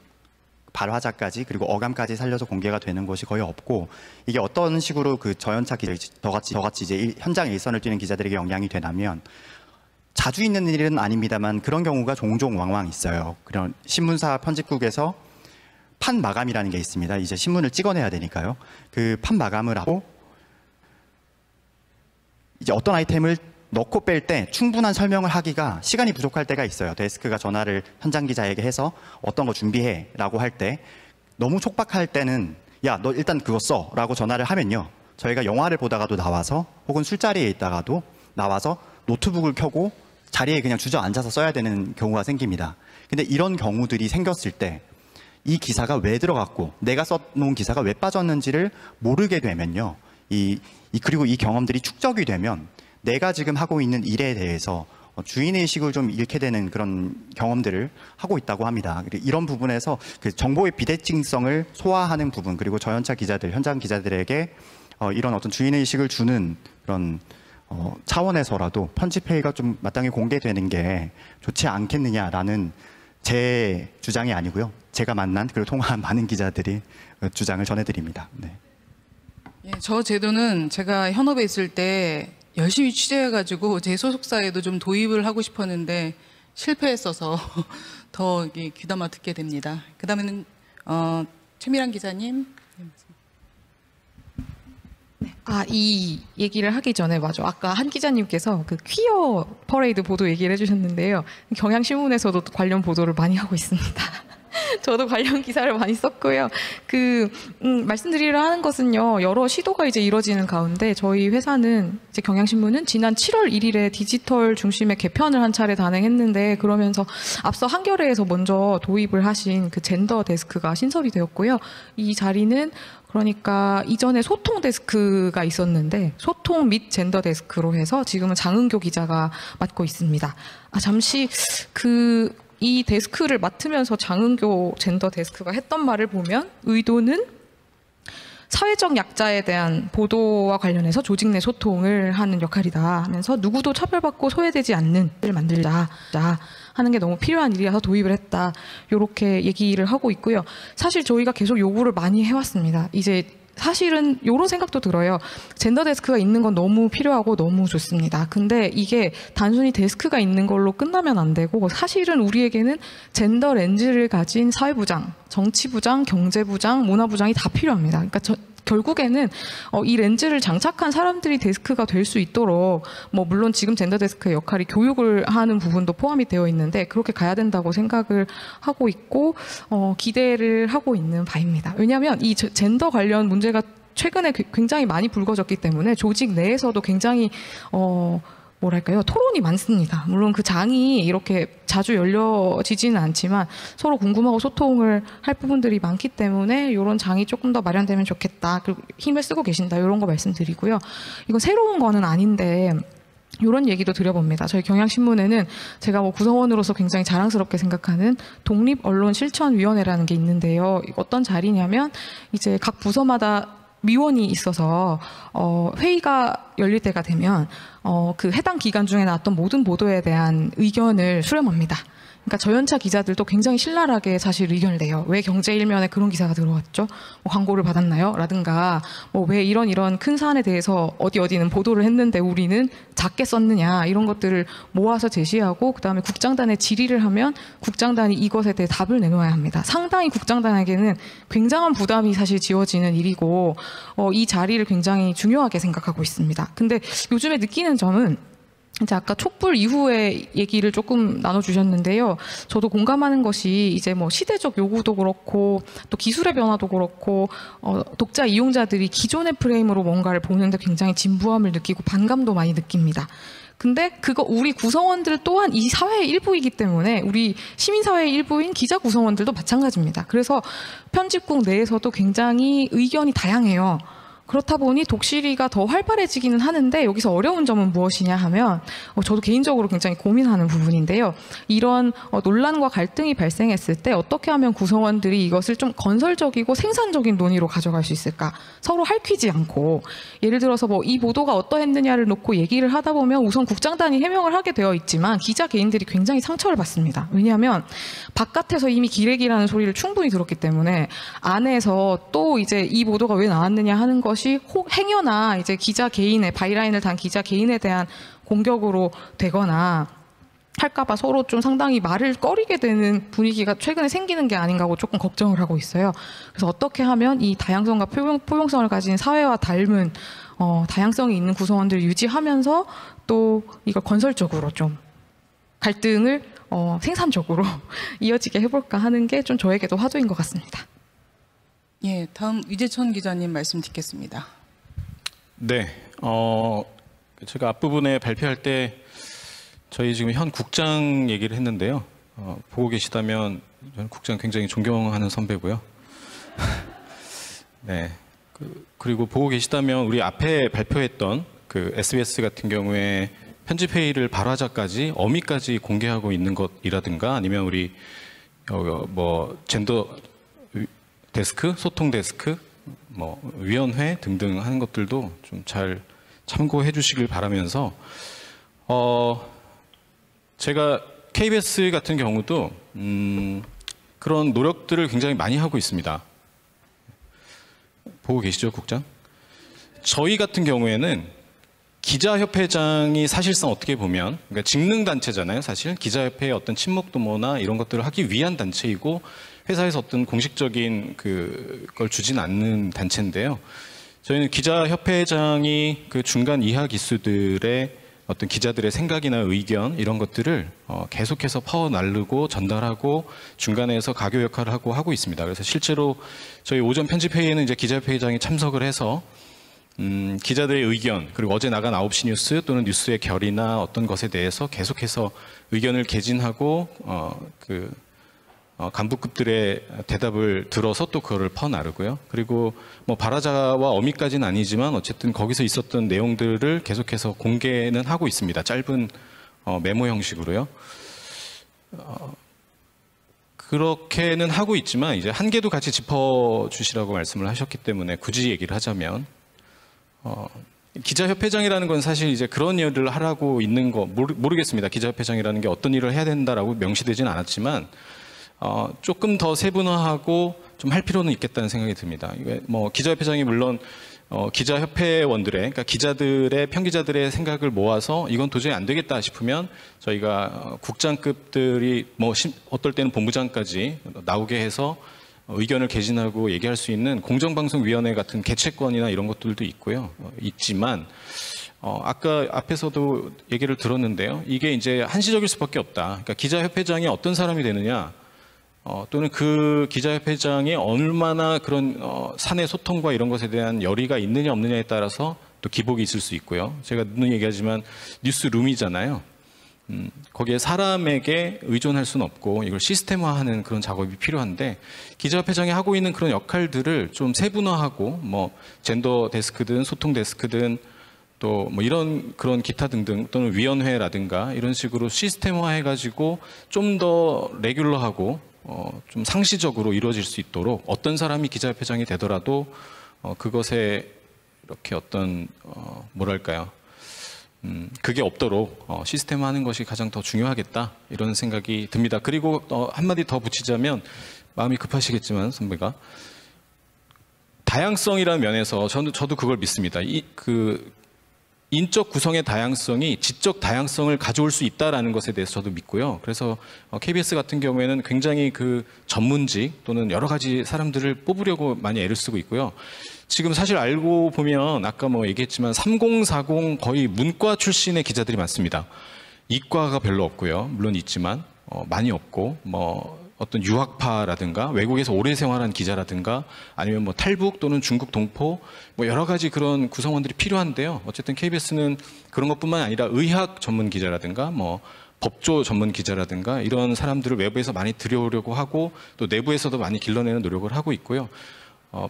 발화자까지 그리고 어감까지 살려서 공개가 되는 곳이 거의 없고, 이게 어떤 식으로 그 저연차 기자, 저같이 이제 현장 일선을 뛰는 기자들에게 영향이 되냐면, 자주 있는 일은 아닙니다만 그런 경우가 종종 왕왕 있어요. 그런 신문사 편집국에서 판 마감이라는 게 있습니다. 이제 신문을 찍어내야 되니까요. 그 판 마감을 하고 이제 어떤 아이템을 넣고 뺄 때 충분한 설명을 하기가 시간이 부족할 때가 있어요. 데스크가 전화를 현장 기자에게 해서 어떤 거 준비해 라고 할 때, 너무 촉박할 때는 야, 너 일단 그거 써 라고 전화를 하면요, 저희가 영화를 보다가도 나와서 혹은 술자리에 있다가도 나와서 노트북을 켜고 자리에 그냥 주저앉아서 써야 되는 경우가 생깁니다. 근데 이런 경우들이 생겼을 때 이 기사가 왜 들어갔고 내가 써놓은 기사가 왜 빠졌는지를 모르게 되면요, 그리고 이 경험들이 축적이 되면 내가 지금 하고 있는 일에 대해서 주인의식을 좀 잃게 되는 그런 경험들을 하고 있다고 합니다. 이런 부분에서 그 정보의 비대칭성을 소화하는 부분, 그리고 저연차 기자들, 현장 기자들에게 이런 어떤 주인의식을 주는 그런 차원에서라도 편집회의가 좀 마땅히 공개되는 게 좋지 않겠느냐라는 제 주장이 아니고요, 제가 만난 그리고 통화한 많은 기자들이 주장을 전해드립니다. 네. 예, 저 제도는 제가 현업에 있을 때 열심히 취재해가지고 제 소속사에도 좀 도입을 하고 싶었는데 실패했어서 더 귀담아 듣게 됩니다. 그 다음에는 최미란 기자님. 이 얘기를 하기 전에 맞아. 아까 한 기자님께서 그 퀴어 퍼레이드 보도 얘기를 해주셨는데요. 경향신문에서도 관련 보도를 많이 하고 있습니다. 저도 관련 기사를 많이 썼고요. 말씀드리려 하는 것은요, 여러 시도가 이제 이뤄지는 가운데 저희 회사는 이제 경향신문은 지난 7월 1일에 디지털 중심의 개편을 한 차례 단행했는데, 그러면서 앞서 한겨레에서 먼저 도입을 하신 그 젠더 데스크가 신설이 되었고요. 이 자리는 그러니까 이전에 소통 데스크가 있었는데 소통 및 젠더 데스크로 해서 지금은 장은교 기자가 맡고 있습니다. 잠시 이 데스크를 맡으면서 장은교 젠더 데스크가 했던 말을 보면 의도는 사회적 약자에 대한 보도와 관련해서 조직 내 소통을 하는 역할이다 하면서 누구도 차별받고 소외되지 않는 를 만들자 하는 게 너무 필요한 일이라서 도입을 했다. 이렇게 얘기를 하고 있고요. 사실 저희가 계속 요구를 많이 해왔습니다. 이제 사실은 이런 생각도 들어요. 젠더 데스크가 있는 건 너무 필요하고 너무 좋습니다. 근데 이게 단순히 데스크가 있는 걸로 끝나면 안 되고, 사실은 우리에게는 젠더 렌즈를 가진 사회부장, 정치부장, 경제부장, 문화부장이 다 필요합니다. 그러니까 결국에는 이 렌즈를 장착한 사람들이 데스크가 될 수 있도록, 물론 지금 젠더 데스크의 역할이 교육을 하는 부분도 포함이 되어 있는데 그렇게 가야 된다고 생각을 하고 있고 기대를 하고 있는 바입니다. 왜냐하면 이 젠더 관련 문제가 최근에 굉장히 많이 불거졌기 때문에 조직 내에서도 굉장히 토론이 많습니다. 물론 그 장이 이렇게 자주 열려지지는 않지만 서로 궁금하고 소통을 할 부분들이 많기 때문에 이런 장이 조금 더 마련되면 좋겠다. 그리고 힘을 쓰고 계신다. 이런 거 말씀드리고요. 이건 새로운 거는 아닌데 이런 얘기도 드려봅니다. 저희 경향신문에는 제가 구성원으로서 굉장히 자랑스럽게 생각하는 독립언론실천위원회라는 게 있는데요. 어떤 자리냐면 이제 각 부서마다 위원이 있어서 회의가 열릴 때가 되면 그 해당 기간 중에 나왔던 모든 보도에 대한 의견을 수렴합니다. 그러니까 저연차 기자들도 굉장히 신랄하게 사실 의견을 내요. 왜 경제일면에 그런 기사가 들어왔죠? 광고를 받았나요? 라든가 왜 이런 큰 사안에 대해서 어디는 보도를 했는데 우리는 작게 썼느냐, 이런 것들을 모아서 제시하고, 그다음에 국장단에 질의를 하면 국장단이 이것에 대해 답을 내놓아야 합니다. 상당히 국장단에게는 굉장한 부담이 사실 지워지는 일이고 이 자리를 굉장히 중요하게 생각하고 있습니다. 근데 요즘에 느끼는 점은 이제 아까 촛불 이후의 얘기를 조금 나눠주셨는데요. 저도 공감하는 것이 이제 시대적 요구도 그렇고 또 기술의 변화도 그렇고 독자 이용자들이 기존의 프레임으로 뭔가를 보는데 굉장히 진부함을 느끼고 반감도 많이 느낍니다. 근데 우리 구성원들 또한 이 사회의 일부이기 때문에 우리 시민사회의 일부인 기자 구성원들도 마찬가지입니다. 그래서 편집국 내에서도 굉장히 의견이 다양해요. 그렇다 보니 독실이가 더 활발해지기는 하는데 여기서 어려운 점은 무엇이냐 하면 저도 개인적으로 굉장히 고민하는 부분인데요. 이런 논란과 갈등이 발생했을 때 어떻게 하면 구성원들이 이것을 좀 건설적이고 생산적인 논의로 가져갈 수 있을까? 서로 핥히지 않고, 예를 들어서 이 보도가 어떠했느냐를 놓고 얘기를 하다 보면 우선 국장단이 해명을 하게 되어 있지만 기자 개인들이 굉장히 상처를 받습니다. 왜냐하면 바깥에서 이미 기레기라는 소리를 충분히 들었기 때문에 안에서 또 이제 이 보도가 왜 나왔느냐 하는 것이 행여나 이제 기자 개인의 바이라인을 단 기자 개인에 대한 공격으로 되거나 할까봐 서로 좀 상당히 말을 꺼리게 되는 분위기가 최근에 생기는 게 아닌가 하고 조금 걱정을 하고 있어요. 그래서 어떻게 하면 이 다양성과 포용성을 가진 사회와 닮은 다양성이 있는 구성원들을 유지하면서 또 이걸 건설적으로 좀 갈등을 생산적으로 이어지게 해볼까 하는 게 좀 저에게도 화두인 것 같습니다. 예, 다음 위재천 기자님 말씀 듣겠습니다. 네, 제가 앞부분에 발표할 때 저희 지금 현 국장 얘기를 했는데요. 보고 계시다면 저는 국장 굉장히 존경하는 선배고요. 네, 그리고 보고 계시다면 우리 앞에 발표했던 그 SBS 같은 경우에 편집회의를 발화자까지 어미까지 공개하고 있는 것이라든가 아니면 우리 젠더 데스크, 소통 데스크, 위원회 등등 하는 것들도 좀 잘 참고해 주시길 바라면서 제가 KBS 같은 경우도 그런 노력들을 굉장히 많이 하고 있습니다. 보고 계시죠, 국장? 저희 같은 경우에는 기자협회장이 사실상 어떻게 보면 그러니까 직능단체잖아요. 사실 기자협회의 어떤 친목도모나 이런 것들을 하기 위한 단체이고 회사에서 어떤 공식적인 그걸 주진 않는 단체인데요. 저희는 기자협회장이 그 중간 이하 기수들의 어떤 기자들의 생각이나 의견 이런 것들을 계속해서 퍼나르고 전달하고 중간에서 가교 역할을 하고 있습니다. 그래서 실제로 저희 오전 편집회의에는 이제 기자협회장이 참석을 해서 기자들의 의견, 그리고 어제 나간 9시 뉴스 또는 뉴스의 결이나 어떤 것에 대해서 계속해서 의견을 개진하고 간부급들의 대답을 들어서 또 그거를 퍼나르고요. 그리고 뭐 발화자와 어미까지는 아니지만 어쨌든 거기서 있었던 내용들을 계속해서 공개는 하고 있습니다. 짧은 메모 형식으로요. 그렇게는 하고 있지만 이제 한계도 같이 짚어주시라고 말씀을 하셨기 때문에 굳이 얘기를 하자면 기자협회장이라는 건 사실 이제 그런 일을 하라고 있는 거 모르겠습니다. 기자협회장이라는 게 어떤 일을 해야 된다라고 명시되지는 않았지만 조금 더 세분화하고 좀 할 필요는 있겠다는 생각이 듭니다. 뭐 기자협회장이 물론 기자협회원들의, 그러니까 기자들의, 편기자들의 생각을 모아서 이건 도저히 안 되겠다 싶으면 저희가 국장급들이 뭐 어떨 때는 본부장까지 나오게 해서 의견을 개진하고 얘기할 수 있는 공정방송위원회 같은 개최권이나 이런 것들도 있고요. 있지만 아까 앞에서도 얘기를 들었는데요. 이게 이제 한시적일 수밖에 없다. 그러니까 기자협회장이 어떤 사람이 되느냐, 또는 그 기자협회장이 얼마나 그런 사내 소통과 이런 것에 대한 열의가 있느냐 없느냐에 따라서 또 기복이 있을 수 있고요. 제가 늘 얘기하지만 뉴스룸이잖아요. 거기에 사람에게 의존할 수는 없고 이걸 시스템화하는 그런 작업이 필요한데 기자협회장이 하고 있는 그런 역할들을 좀 세분화하고 뭐 젠더 데스크든 소통 데스크든 또 뭐 이런 그런 기타 등등 또는 위원회라든가 이런 식으로 시스템화해가지고 좀 더 레귤러하고 좀 상시적으로 이루어질 수 있도록 어떤 사람이 기자협회장이 되더라도 그것에 이렇게 어떤 뭐랄까요? 그게 없도록 시스템화하는 것이 가장 더 중요하겠다 이런 생각이 듭니다. 그리고 한마디 더 붙이자면 마음이 급하시겠지만 선배가 다양성이라는 면에서 저도 그걸 믿습니다. 인적 구성의 다양성이 지적 다양성을 가져올 수 있다라는 것에 대해서 저도 믿고요. 그래서 KBS 같은 경우에는 굉장히 그 전문직 또는 여러 가지 사람들을 뽑으려고 많이 애를 쓰고 있고요. 지금 사실 알고 보면 아까 뭐 얘기했지만 3040 거의 문과 출신의 기자들이 많습니다. 이과가 별로 없고요. 물론 있지만 많이 없고 뭐 어떤 유학파라든가 외국에서 오래 생활한 기자라든가 아니면 뭐 탈북 또는 중국 동포 뭐 여러 가지 그런 구성원들이 필요한데요. 어쨌든 KBS는 그런 것뿐만 아니라 의학 전문 기자라든가 뭐 법조 전문 기자라든가 이런 사람들을 외부에서 많이 들여오려고 하고 또 내부에서도 많이 길러내는 노력을 하고 있고요.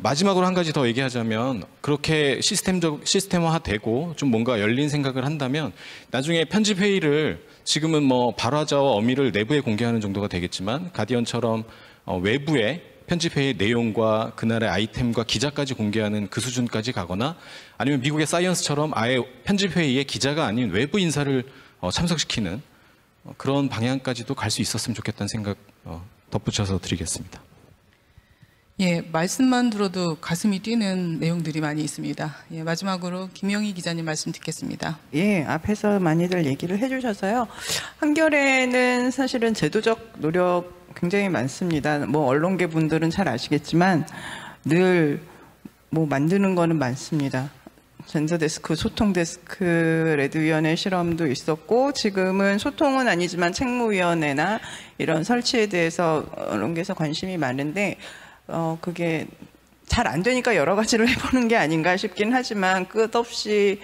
마지막으로 한 가지 더 얘기하자면 그렇게 시스템화되고 좀 뭔가 열린 생각을 한다면 나중에 편집회의를 지금은 뭐 발화자와 어미를 내부에 공개하는 정도가 되겠지만 가디언처럼 외부에 편집회의 내용과 그날의 아이템과 기자까지 공개하는 그 수준까지 가거나 아니면 미국의 사이언스처럼 아예 편집회의에 기자가 아닌 외부 인사를 참석시키는 그런 방향까지도 갈 수 있었으면 좋겠다는 생각 덧붙여서 드리겠습니다. 예, 말씀만 들어도 가슴이 뛰는 내용들이 많이 있습니다. 예, 마지막으로 김영희 기자님 말씀 듣겠습니다. 예, 앞에서 많이들 얘기를 해주셔서요. 한겨레는 사실은 제도적 노력 굉장히 많습니다. 뭐 언론계 분들은 잘 아시겠지만 늘 뭐 만드는 거는 많습니다. 젠더 데스크, 소통 데스크, 레드위원회 실험도 있었고 지금은 소통은 아니지만 책무위원회나 이런 설치에 대해서 언론계에서 관심이 많은데 그게 잘 안 되니까 여러 가지를 해보는 게 아닌가 싶긴 하지만 끝없이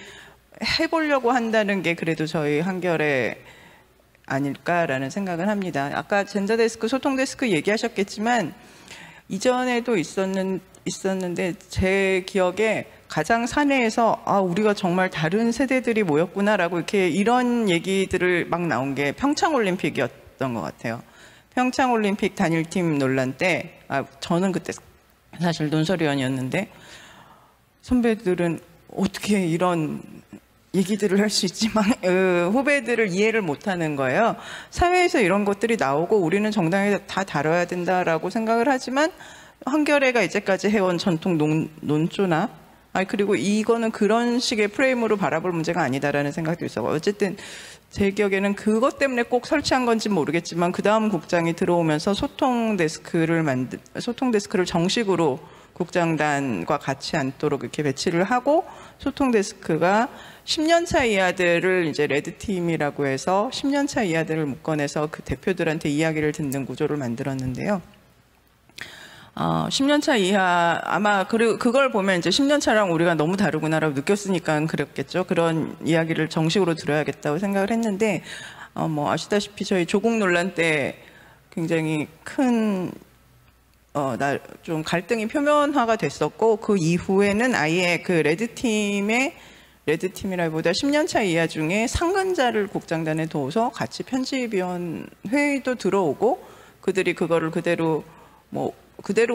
해보려고 한다는 게 그래도 저희 한겨레 아닐까라는 생각을 합니다. 아까 젠더 데스크, 소통 데스크 얘기하셨겠지만 이전에도 있었는데 제 기억에 가장 사내에서 우리가 정말 다른 세대들이 모였구나라고 이렇게 이런 얘기들을 막 나온 게 평창올림픽이었던 것 같아요. 평창올림픽 단일팀 논란 때 저는 그때 사실 논설위원이었는데 선배들은 어떻게 이런 얘기들을 할 수 있지만 후배들을 이해를 못하는 거예요. 사회에서 이런 것들이 나오고 우리는 정당하게 다 다뤄야 된다라고 생각을 하지만 한겨레가 이제까지 해온 전통 논조나 그리고 이거는 그런 식의 프레임으로 바라볼 문제가 아니다라는 생각도 있어요. 어쨌든 제 기억에는 그것 때문에 꼭 설치한 건지 모르겠지만 그 다음 국장이 들어오면서 소통 데스크를 정식으로 국장단과 같이 앉도록 이렇게 배치를 하고 소통 데스크가 10년차 이하들을 이제 레드팀이라고 해서 10년차 이하들을 묶어내서 그 대표들한테 이야기를 듣는 구조를 만들었는데요. 10년차 이하 아마 그리고 그걸 보면 이제 10년차랑 우리가 너무 다르구나라고 느꼈으니까 그랬겠죠. 그런 이야기를 정식으로 들어야겠다고 생각을 했는데 뭐 아시다시피 저희 조국 논란 때 굉장히 큰 좀 갈등이 표면화가 됐었고 그 이후에는 아예 그 레드팀이라기보다 10년차 이하 중에 상근자를 국장단에 둬서 같이 편집위원 회의도 들어오고 그들이 그거를 그대로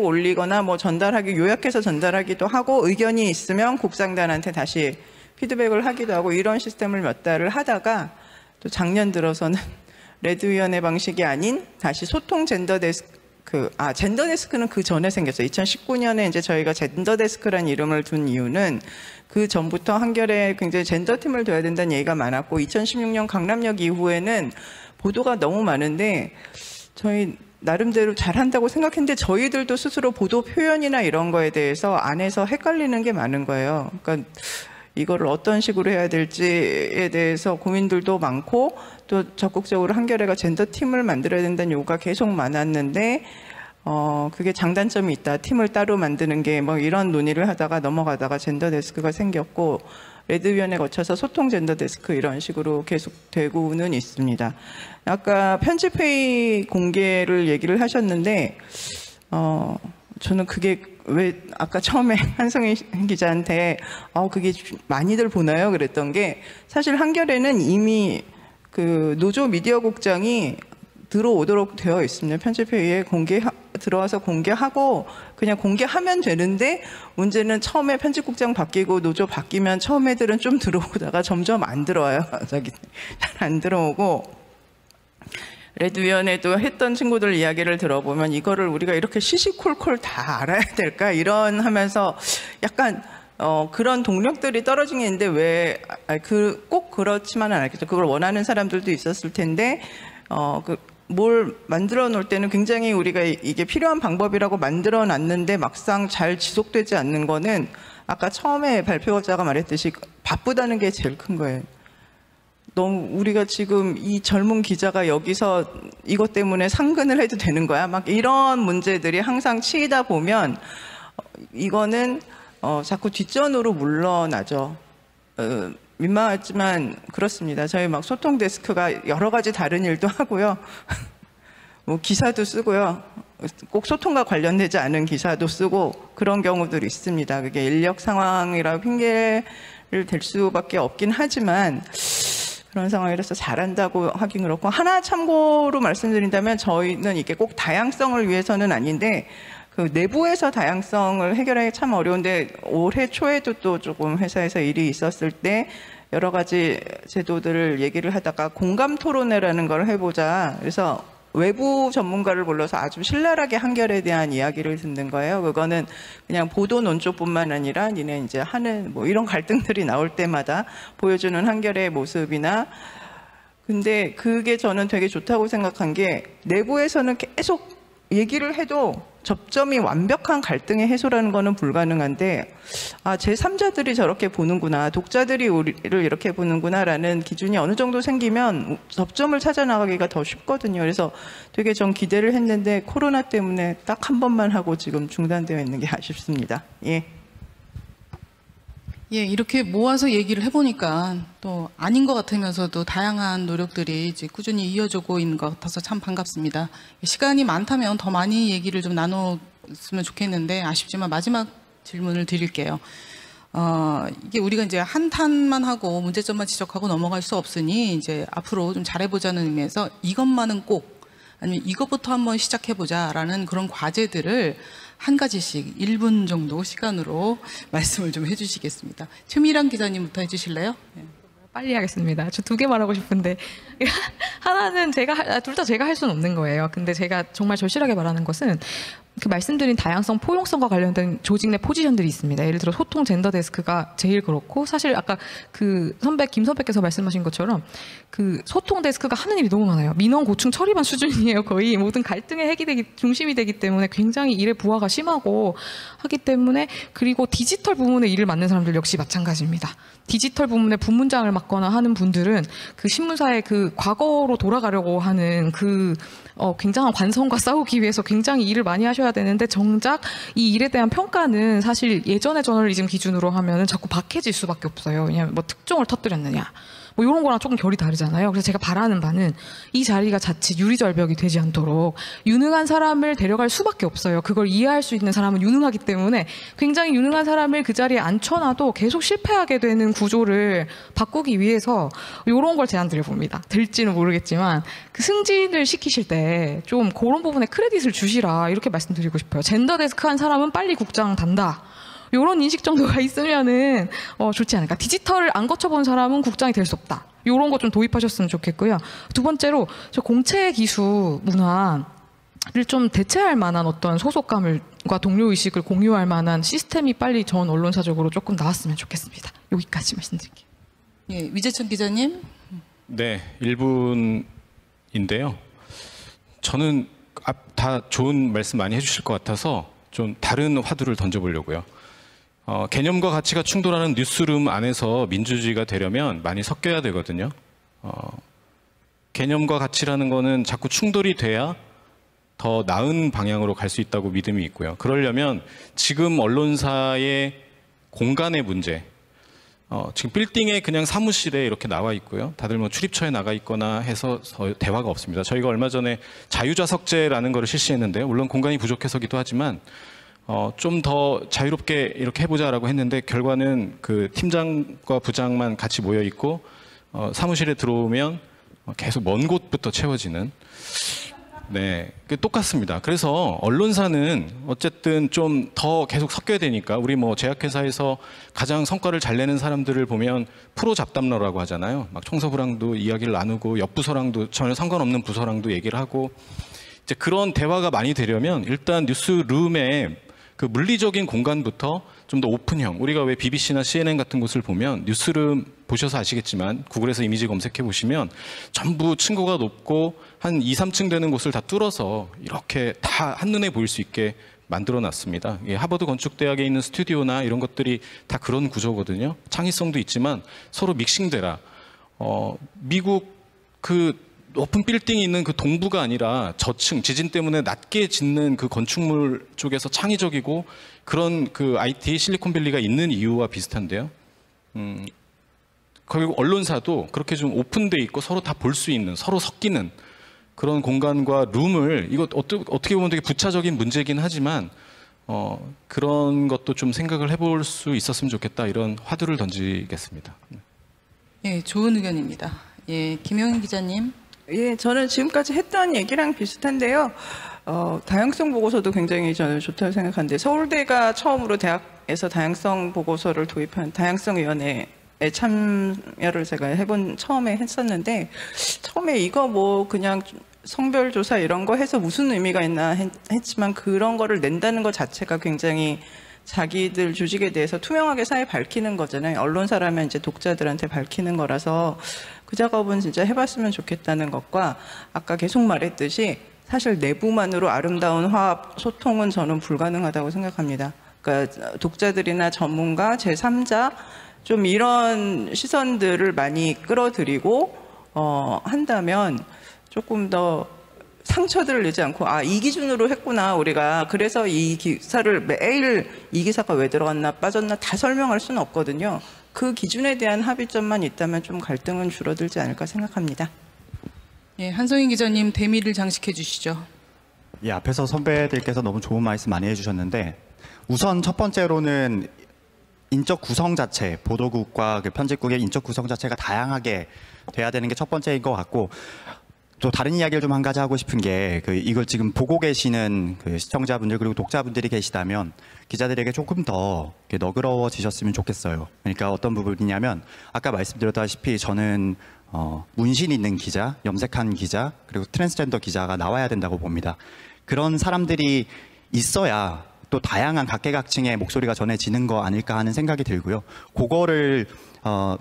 올리거나 뭐 전달하기 요약해서 전달하기도 하고 의견이 있으면 국장단한테 다시 피드백을 하기도 하고 이런 시스템을 몇 달을 하다가 또 작년 들어서는 레드위원회 방식이 아닌 다시 소통 젠더 데스크 젠더 데스크는 그 전에 생겼어요. 2019년에 이제 저희가 젠더 데스크라는 이름을 둔 이유는 그 전부터 한겨레에 굉장히 젠더 팀을 둬야 된다는 얘기가 많았고 2016년 강남역 이후에는 보도가 너무 많은데 저희 나름대로 잘한다고 생각했는데 저희들도 스스로 보도 표현이나 이런 거에 대해서 안에서 헷갈리는 게 많은 거예요. 그러니까 이거를 어떤 식으로 해야 될지에 대해서 고민들도 많고 또 적극적으로 한겨레가 젠더 팀을 만들어야 된다는 요구가 계속 많았는데 그게 장단점이 있다. 팀을 따로 만드는 게 뭐 이런 논의를 하다가 넘어가다가 젠더 데스크가 생겼고 레드위원회 거쳐서 소통 젠더 데스크 이런 식으로 계속 되고는 있습니다. 아까 편집회의 공개를 얘기를 하셨는데 저는 그게 왜 아까 처음에 한성희 기자한테 그게 많이들 보나요? 그랬던 게 사실 한겨레는 이미 그 노조 미디어국장이 들어오도록 되어 있습니다. 편집회의에 들어와서 공개하고 그냥 공개하면 되는데 문제는 처음에 편집국장 바뀌고 노조 바뀌면 처음 애들은 좀 들어오다가 점점 안 들어와요. 잘 안 들어오고 레드위원회도 했던 친구들 이야기를 들어보면 이거를 우리가 이렇게 시시콜콜 다 알아야 될까 이런 하면서 약간 그런 동력들이 떨어진 게 있는데 왜 꼭 그렇지만은 않겠죠. 그걸 원하는 사람들도 있었을 텐데 뭘 만들어 놓을 때는 굉장히 우리가 이게 필요한 방법이라고 만들어 놨는데 막상 잘 지속되지 않는 거는 아까 처음에 발표자가 말했듯이 바쁘다는 게 제일 큰 거예요. 너무 우리가 지금 이 젊은 기자가 여기서 이것 때문에 상근을 해도 되는 거야? 막 이런 문제들이 항상 치이다 보면 이거는 자꾸 뒷전으로 물러나죠. 민망하지만 그렇습니다. 저희 막 소통 데스크가 여러 가지 다른 일도 하고요. 뭐 기사도 쓰고요. 꼭 소통과 관련되지 않은 기사도 쓰고 그런 경우들이 있습니다. 그게 인력 상황이라 핑계를 댈 수밖에 없긴 하지만 그런 상황이라서 잘한다고 하긴 그렇고 하나 참고로 말씀드린다면 저희는 이게 꼭 다양성을 위해서는 아닌데 그 내부에서 다양성을 해결하기 참 어려운데 올해 초에도 또 조금 회사에서 일이 있었을 때 여러 가지 제도들을 얘기를 하다가 공감 토론회라는 걸 해보자. 그래서 외부 전문가를 불러서 아주 신랄하게 한겨레에 대한 이야기를 듣는 거예요. 그거는 그냥 보도 논조뿐만 아니라 니네 이제 하는 뭐 이런 갈등들이 나올 때마다 보여주는 한겨레의 모습이나 근데 그게 저는 되게 좋다고 생각한 게 내부에서는 계속 얘기를 해도 접점이 완벽한 갈등의 해소라는 거는 불가능한데 제3자들이 저렇게 보는구나 독자들이 우리를 이렇게 보는구나라는 기준이 어느 정도 생기면 접점을 찾아 나가기가 더 쉽거든요. 그래서 되게 전 기대를 했는데 코로나 때문에 딱 한 번만 하고 지금 중단되어 있는 게 아쉽습니다. 예, 이렇게 모아서 얘기를 해보니까 또 아닌 것 같으면서도 다양한 노력들이 이제 꾸준히 이어지고 있는 것 같아서 참 반갑습니다. 시간이 많다면 더 많이 얘기를 좀 나눴으면 좋겠는데 아쉽지만 마지막 질문을 드릴게요. 이게 우리가 이제 한탄만 하고 문제점만 지적하고 넘어갈 수 없으니 이제 앞으로 좀 잘해보자는 의미에서 이것만은 꼭 아니면 이것부터 한번 시작해보자라는 그런 과제들을 한 가지씩 1분 정도 시간으로 말씀을 좀 해주시겠습니다. 최미란 기자님부터 해주실래요? 네. 빨리 하겠습니다. 저 2개 말하고 싶은데 하나는 둘 다 제가 할 수는 없는 거예요. 근데 제가 정말 절실하게 말하는 것은 그 말씀드린 다양성, 포용성과 관련된 조직 내 포지션들이 있습니다. 예를 들어 소통 젠더 데스크가 제일 그렇고, 사실 아까 그 김 선배께서 말씀하신 것처럼 그 소통 데스크가 하는 일이 너무 많아요. 민원 고충 처리반 수준이에요. 거의 모든 갈등의 중심이 되기 때문에 굉장히 일의 부하가 심하고 하기 때문에, 그리고 디지털 부문의 일을 맡는 사람들 역시 마찬가지입니다. 디지털 부문의 부문장을 맡거나 하는 분들은 그 신문사의 그 과거로 돌아가려고 하는 굉장한 관성과 싸우기 위해서 굉장히 일을 많이 하셔야 되는데, 정작 이 일에 대한 평가는 사실 예전의 저널리즘 기준으로 하면은 자꾸 박해질 수밖에 없어요. 왜냐하면 뭐 특종을 터뜨렸느냐, 뭐 이런 거랑 조금 결이 다르잖아요. 그래서 제가 바라는 바는 이 자리가 자칫 유리절벽이 되지 않도록 유능한 사람을 데려갈 수밖에 없어요. 그걸 이해할 수 있는 사람은 유능하기 때문에 굉장히 유능한 사람을 그 자리에 앉혀놔도 계속 실패하게 되는 구조를 바꾸기 위해서 이런 걸 제안드려 봅니다. 될지는 모르겠지만 그 승진을 시키실 때 좀 그런 부분에 크레딧을 주시라, 이렇게 말씀드리고 싶어요. 젠더 데스크 한 사람은 빨리 국장 단다, 이런 인식 정도가 있으면은 좋지 않을까. 디지털을 안 거쳐본 사람은 국장이 될 수 없다, 이런 거 좀 도입하셨으면 좋겠고요. 두 번째로 저 공채 기수 문화를 좀 대체할 만한 어떤 소속감과 동료 의식을 공유할 만한 시스템이 빨리 전 언론사적으로 조금 나왔으면 좋겠습니다. 여기까지 말씀드릴게요. 예, 위재천 기자님. 네, 1분인데요. 저는 다 좋은 말씀 많이 해주실 것 같아서 좀 다른 화두를 던져보려고요. 개념과 가치가 충돌하는 뉴스룸 안에서 민주주의가 되려면 많이 섞여야 되거든요. 개념과 가치라는 거는 자꾸 충돌이 돼야 더 나은 방향으로 갈 수 있다고 믿음이 있고요. 그러려면 지금 언론사의 공간의 문제, 지금 빌딩에 그냥 사무실에 이렇게 나와 있고요. 다들 뭐 출입처에 나가 있거나 해서 대화가 없습니다. 저희가 얼마 전에 자유좌석제라는 거를 실시했는데요. 물론 공간이 부족해서기도 하지만 좀 더 자유롭게 이렇게 해보자라고 했는데, 결과는 그 팀장과 부장만 같이 모여 있고 사무실에 들어오면 계속 먼 곳부터 채워지는, 네, 똑같습니다. 그래서 언론사는 어쨌든 좀 더 계속 섞여야 되니까, 우리 뭐 제약회사에서 가장 성과를 잘 내는 사람들을 보면 프로 잡담러라고 하잖아요. 막 청소부랑도 이야기를 나누고 옆 부서랑도 전혀 상관없는 부서랑도 얘기를 하고, 이제 그런 대화가 많이 되려면 일단 뉴스룸에 그 물리적인 공간부터 좀 더 오픈형, 우리가 왜 BBC나 CNN 같은 곳을 보면 뉴스룸 보셔서 아시겠지만 구글에서 이미지 검색해 보시면 전부 층고가 높고 한 2, 3층 되는 곳을 다 뚫어서 이렇게 다 한눈에 보일 수 있게 만들어 놨습니다. 하버드 건축대학에 있는 스튜디오나 이런 것들이 다 그런 구조거든요. 창의성도 있지만 서로 믹싱되라. 미국 그 높은 빌딩이 있는 그 동부가 아니라 저층, 지진 때문에 낮게 짓는 그 건축물 쪽에서 창의적이고 그런 그 IT 실리콘밸리가 있는 이유와 비슷한데요. 결국 언론사도 그렇게 좀 오픈돼 있고 서로 다 볼 수 있는, 서로 섞이는 그런 공간과 룸을, 이거 어떻게 보면 되게 부차적인 문제긴 하지만 그런 것도 좀 생각을 해볼 수 있었으면 좋겠다, 이런 화두를 던지겠습니다. 예, 좋은 의견입니다. 예, 김영희 기자님. 예, 저는 지금까지 했던 얘기랑 비슷한데요. 다양성 보고서도 굉장히 저는 좋다고 생각하는데, 서울대가 처음으로 대학에서 다양성 보고서를 도입한 다양성위원회에 참여를 제가 처음에 했었는데, 처음에 이거 뭐 그냥 성별조사 이런 거 해서 무슨 의미가 있나 했지만, 그런 거를 낸다는 것 자체가 굉장히 자기들 조직에 대해서 투명하게 사회 밝히는 거잖아요. 언론사라면 이제 독자들한테 밝히는 거라서 그 작업은 진짜 해봤으면 좋겠다는 것과, 아까 계속 말했듯이 사실 내부만으로 아름다운 화합, 소통은 저는 불가능하다고 생각합니다. 그러니까 독자들이나 전문가, 제3자 좀 이런 시선들을 많이 끌어들이고 한다면 조금 더 상처들을 내지 않고, 이 기준으로 했구나 우리가, 그래서 이 기사를 매일 이 기사가 왜 들어갔나 빠졌나 다 설명할 수는 없거든요. 그 기준에 대한 합의점만 있다면 좀 갈등은 줄어들지 않을까 생각합니다. 예, 한성인 기자님 대미를 장식해 주시죠. 예, 앞에서 선배들께서 너무 좋은 말씀 많이 해주셨는데, 우선 첫 번째로는 인적 구성 자체, 보도국과 그 편집국의 인적 구성 자체가 다양하게 돼야 되는 게 첫 번째인 것 같고, 또 다른 이야기를 좀 한 가지 하고 싶은 게, 이걸 지금 보고 계시는 그 시청자분들 그리고 독자분들이 계시다면 기자들에게 조금 더 너그러워지셨으면 좋겠어요. 그러니까 어떤 부분이냐면, 아까 말씀드렸다시피 저는 문신 있는 기자, 염색한 기자, 그리고 트랜스젠더 기자가 나와야 된다고 봅니다. 그런 사람들이 있어야 또 다양한 각계각층의 목소리가 전해지는 거 아닐까 하는 생각이 들고요. 그거를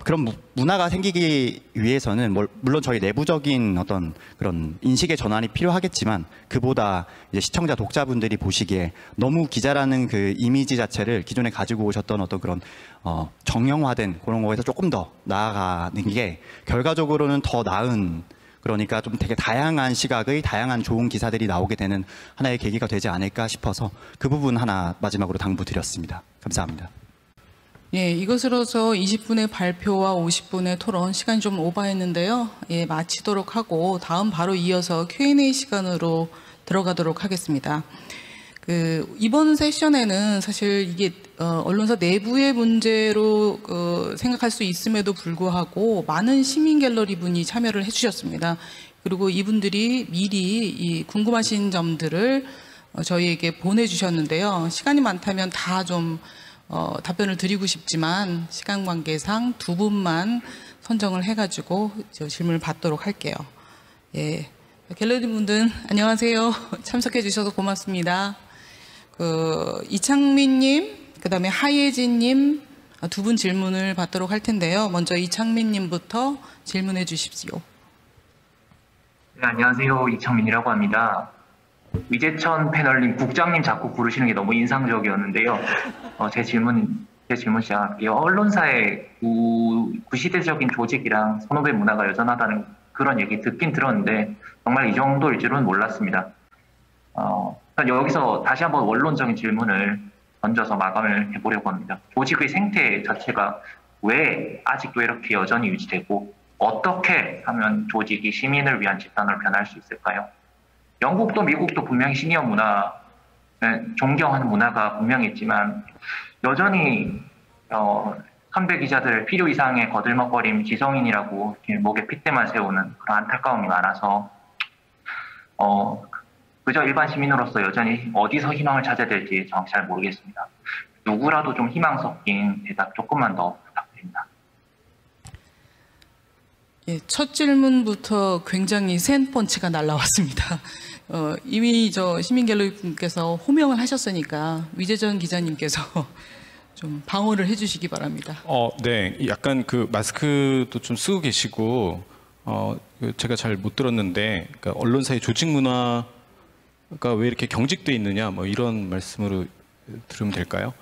그런 문화가 생기기 위해서는 물론 저희 내부적인 어떤 그런 인식의 전환이 필요하겠지만 그보다 이제 시청자 독자분들이 보시기에 너무 기자라는 그 이미지 자체를 기존에 가지고 오셨던 어떤 그런 정형화된 그런 거에서 조금 더 나아가는 게 결과적으로는 더 나은, 그러니까 좀 되게 다양한 시각의 다양한 좋은 기사들이 나오게 되는 하나의 계기가 되지 않을까 싶어서 그 부분 하나 마지막으로 당부드렸습니다. 감사합니다. 예, 이것으로서 20분의 발표와 50분의 토론 시간이 좀 오버했는데요. 예, 마치도록 하고 다음 바로 이어서 Q&A 시간으로 들어가도록 하겠습니다. 이번 세션에는 사실 이게 언론사 내부의 문제로 생각할 수 있음에도 불구하고 많은 시민 갤러리 분이 참여를 해주셨습니다. 그리고 이분들이 미리 이 궁금하신 점들을 저희에게 보내주셨는데요. 시간이 많다면 다 좀 답변을 드리고 싶지만 시간 관계상 두 분만 선정을 해가지고 질문을 받도록 할게요. 예, 갤러리 분들 안녕하세요. 참석해 주셔서 고맙습니다. 이창민님, 그 다음에 하예진님 두 분 질문을 받도록 할 텐데요. 먼저 이창민님부터 질문해 주십시오. 네, 안녕하세요. 이창민이라고 합니다. 위재천 패널님, 국장님 자꾸 부르시는 게 너무 인상적이었는데요. 제 질문 시작할게요. 언론사의 구시대적인 조직이랑 선후배 문화가 여전하다는 그런 얘기 듣긴 들었는데 정말 이 정도일 줄은 몰랐습니다. 여기서 다시 한번 원론적인 질문을 던져서 마감을 해보려고 합니다. 조직의 생태 자체가 왜 아직도 이렇게 여전히 유지되고 어떻게 하면 조직이 시민을 위한 집단으로 변할 수 있을까요? 영국도 미국도 분명히 시니어 문화, 존경하는 문화가 분명히 있지만 여전히 선배 기자들 필요 이상의 거들먹거림 지성인이라고 목에 핏대만 세우는 그런 안타까움이 많아서 그저 일반 시민으로서 여전히 어디서 희망을 찾아야 될지 정확히 잘 모르겠습니다. 누구라도 좀 희망 섞인 대답 조금만 더 부탁드립니다. 예, 첫 질문부터 굉장히 센 펀치가 날라왔습니다. 이미 시민 갤러리분께서 호명을 하셨으니까 위재천 기자님께서 좀 방어를 해주시기 바랍니다. 네, 약간 마스크도 좀 쓰고 계시고 제가 잘 못 들었는데, 그러니까 언론사의 조직 문화가 왜 이렇게 경직돼 있느냐, 뭐 이런 말씀으로 들으면 될까요?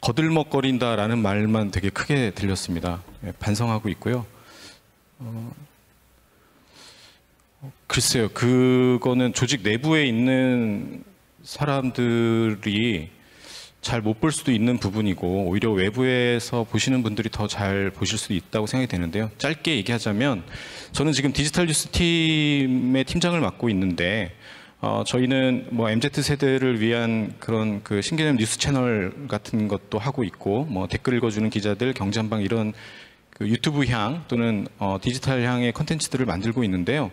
거들먹거린다라는 말만 되게 크게 들렸습니다. 예, 반성하고 있고요. 글쎄요, 그거는 조직 내부에 있는 사람들이 잘 못 볼 수도 있는 부분이고 오히려 외부에서 보시는 분들이 더 잘 보실 수도 있다고 생각이 되는데요. 짧게 얘기하자면 저는 지금 디지털 뉴스 팀의 팀장을 맡고 있는데 저희는 뭐 MZ 세대를 위한 그런 신개념 뉴스 채널 같은 것도 하고 있고, 뭐 댓글 읽어주는 기자들, 경제한방 이런 유튜브 향 또는 디지털 향의 컨텐츠들을 만들고 있는데요.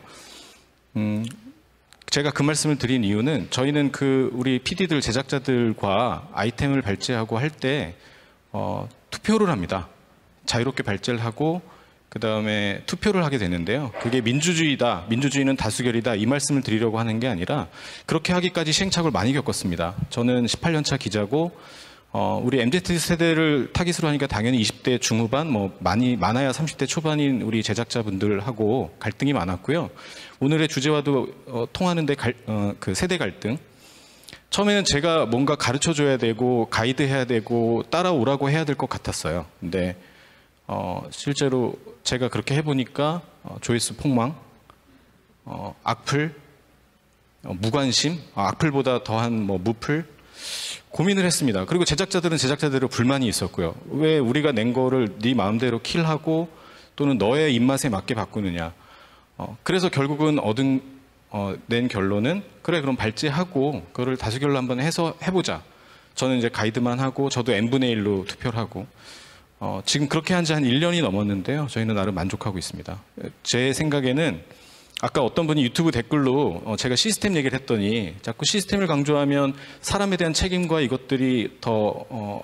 제가 그 말씀을 드린 이유는 저희는 우리 PD들 제작자들과 아이템을 발제하고 할 때 투표를 합니다. 자유롭게 발제를 하고 그 다음에 투표를 하게 되는데요. 그게 민주주의다, 민주주의는 다수결이다 이 말씀을 드리려고 하는 게 아니라 그렇게 하기까지 시행착오를 많이 겪었습니다. 저는 18년차 기자고 우리 MZ 세대를 타깃으로 하니까 당연히 20대 중후반, 많아야 30대 초반인 우리 제작자분들하고 갈등이 많았고요. 오늘의 주제와도 통하는데 세대 갈등. 처음에는 제가 뭔가 가르쳐줘야 되고 가이드해야 되고 따라오라고 해야 될 것 같았어요. 근데 실제로 제가 그렇게 해보니까 조회수 폭망, 악플, 무관심, 악플보다 더한 무플, 고민을 했습니다. 그리고 제작자들은 제작자대로 불만이 있었고요. 왜 우리가 낸 거를 네 마음대로 킬하고 또는 너의 입맛에 맞게 바꾸느냐. 그래서 결국은 낸 결론은 그래 그럼 발제하고 그거를 다수결로 한번 해서 해보자. 저는 이제 가이드만 하고 저도 n분의 1로 투표를 하고 지금 그렇게 한 지 한 1년이 넘었는데요. 저희는 나름 만족하고 있습니다. 제 생각에는 아까 어떤 분이 유튜브 댓글로 제가 시스템 얘기를 했더니 자꾸 시스템을 강조하면 사람에 대한 책임과 이것들이 더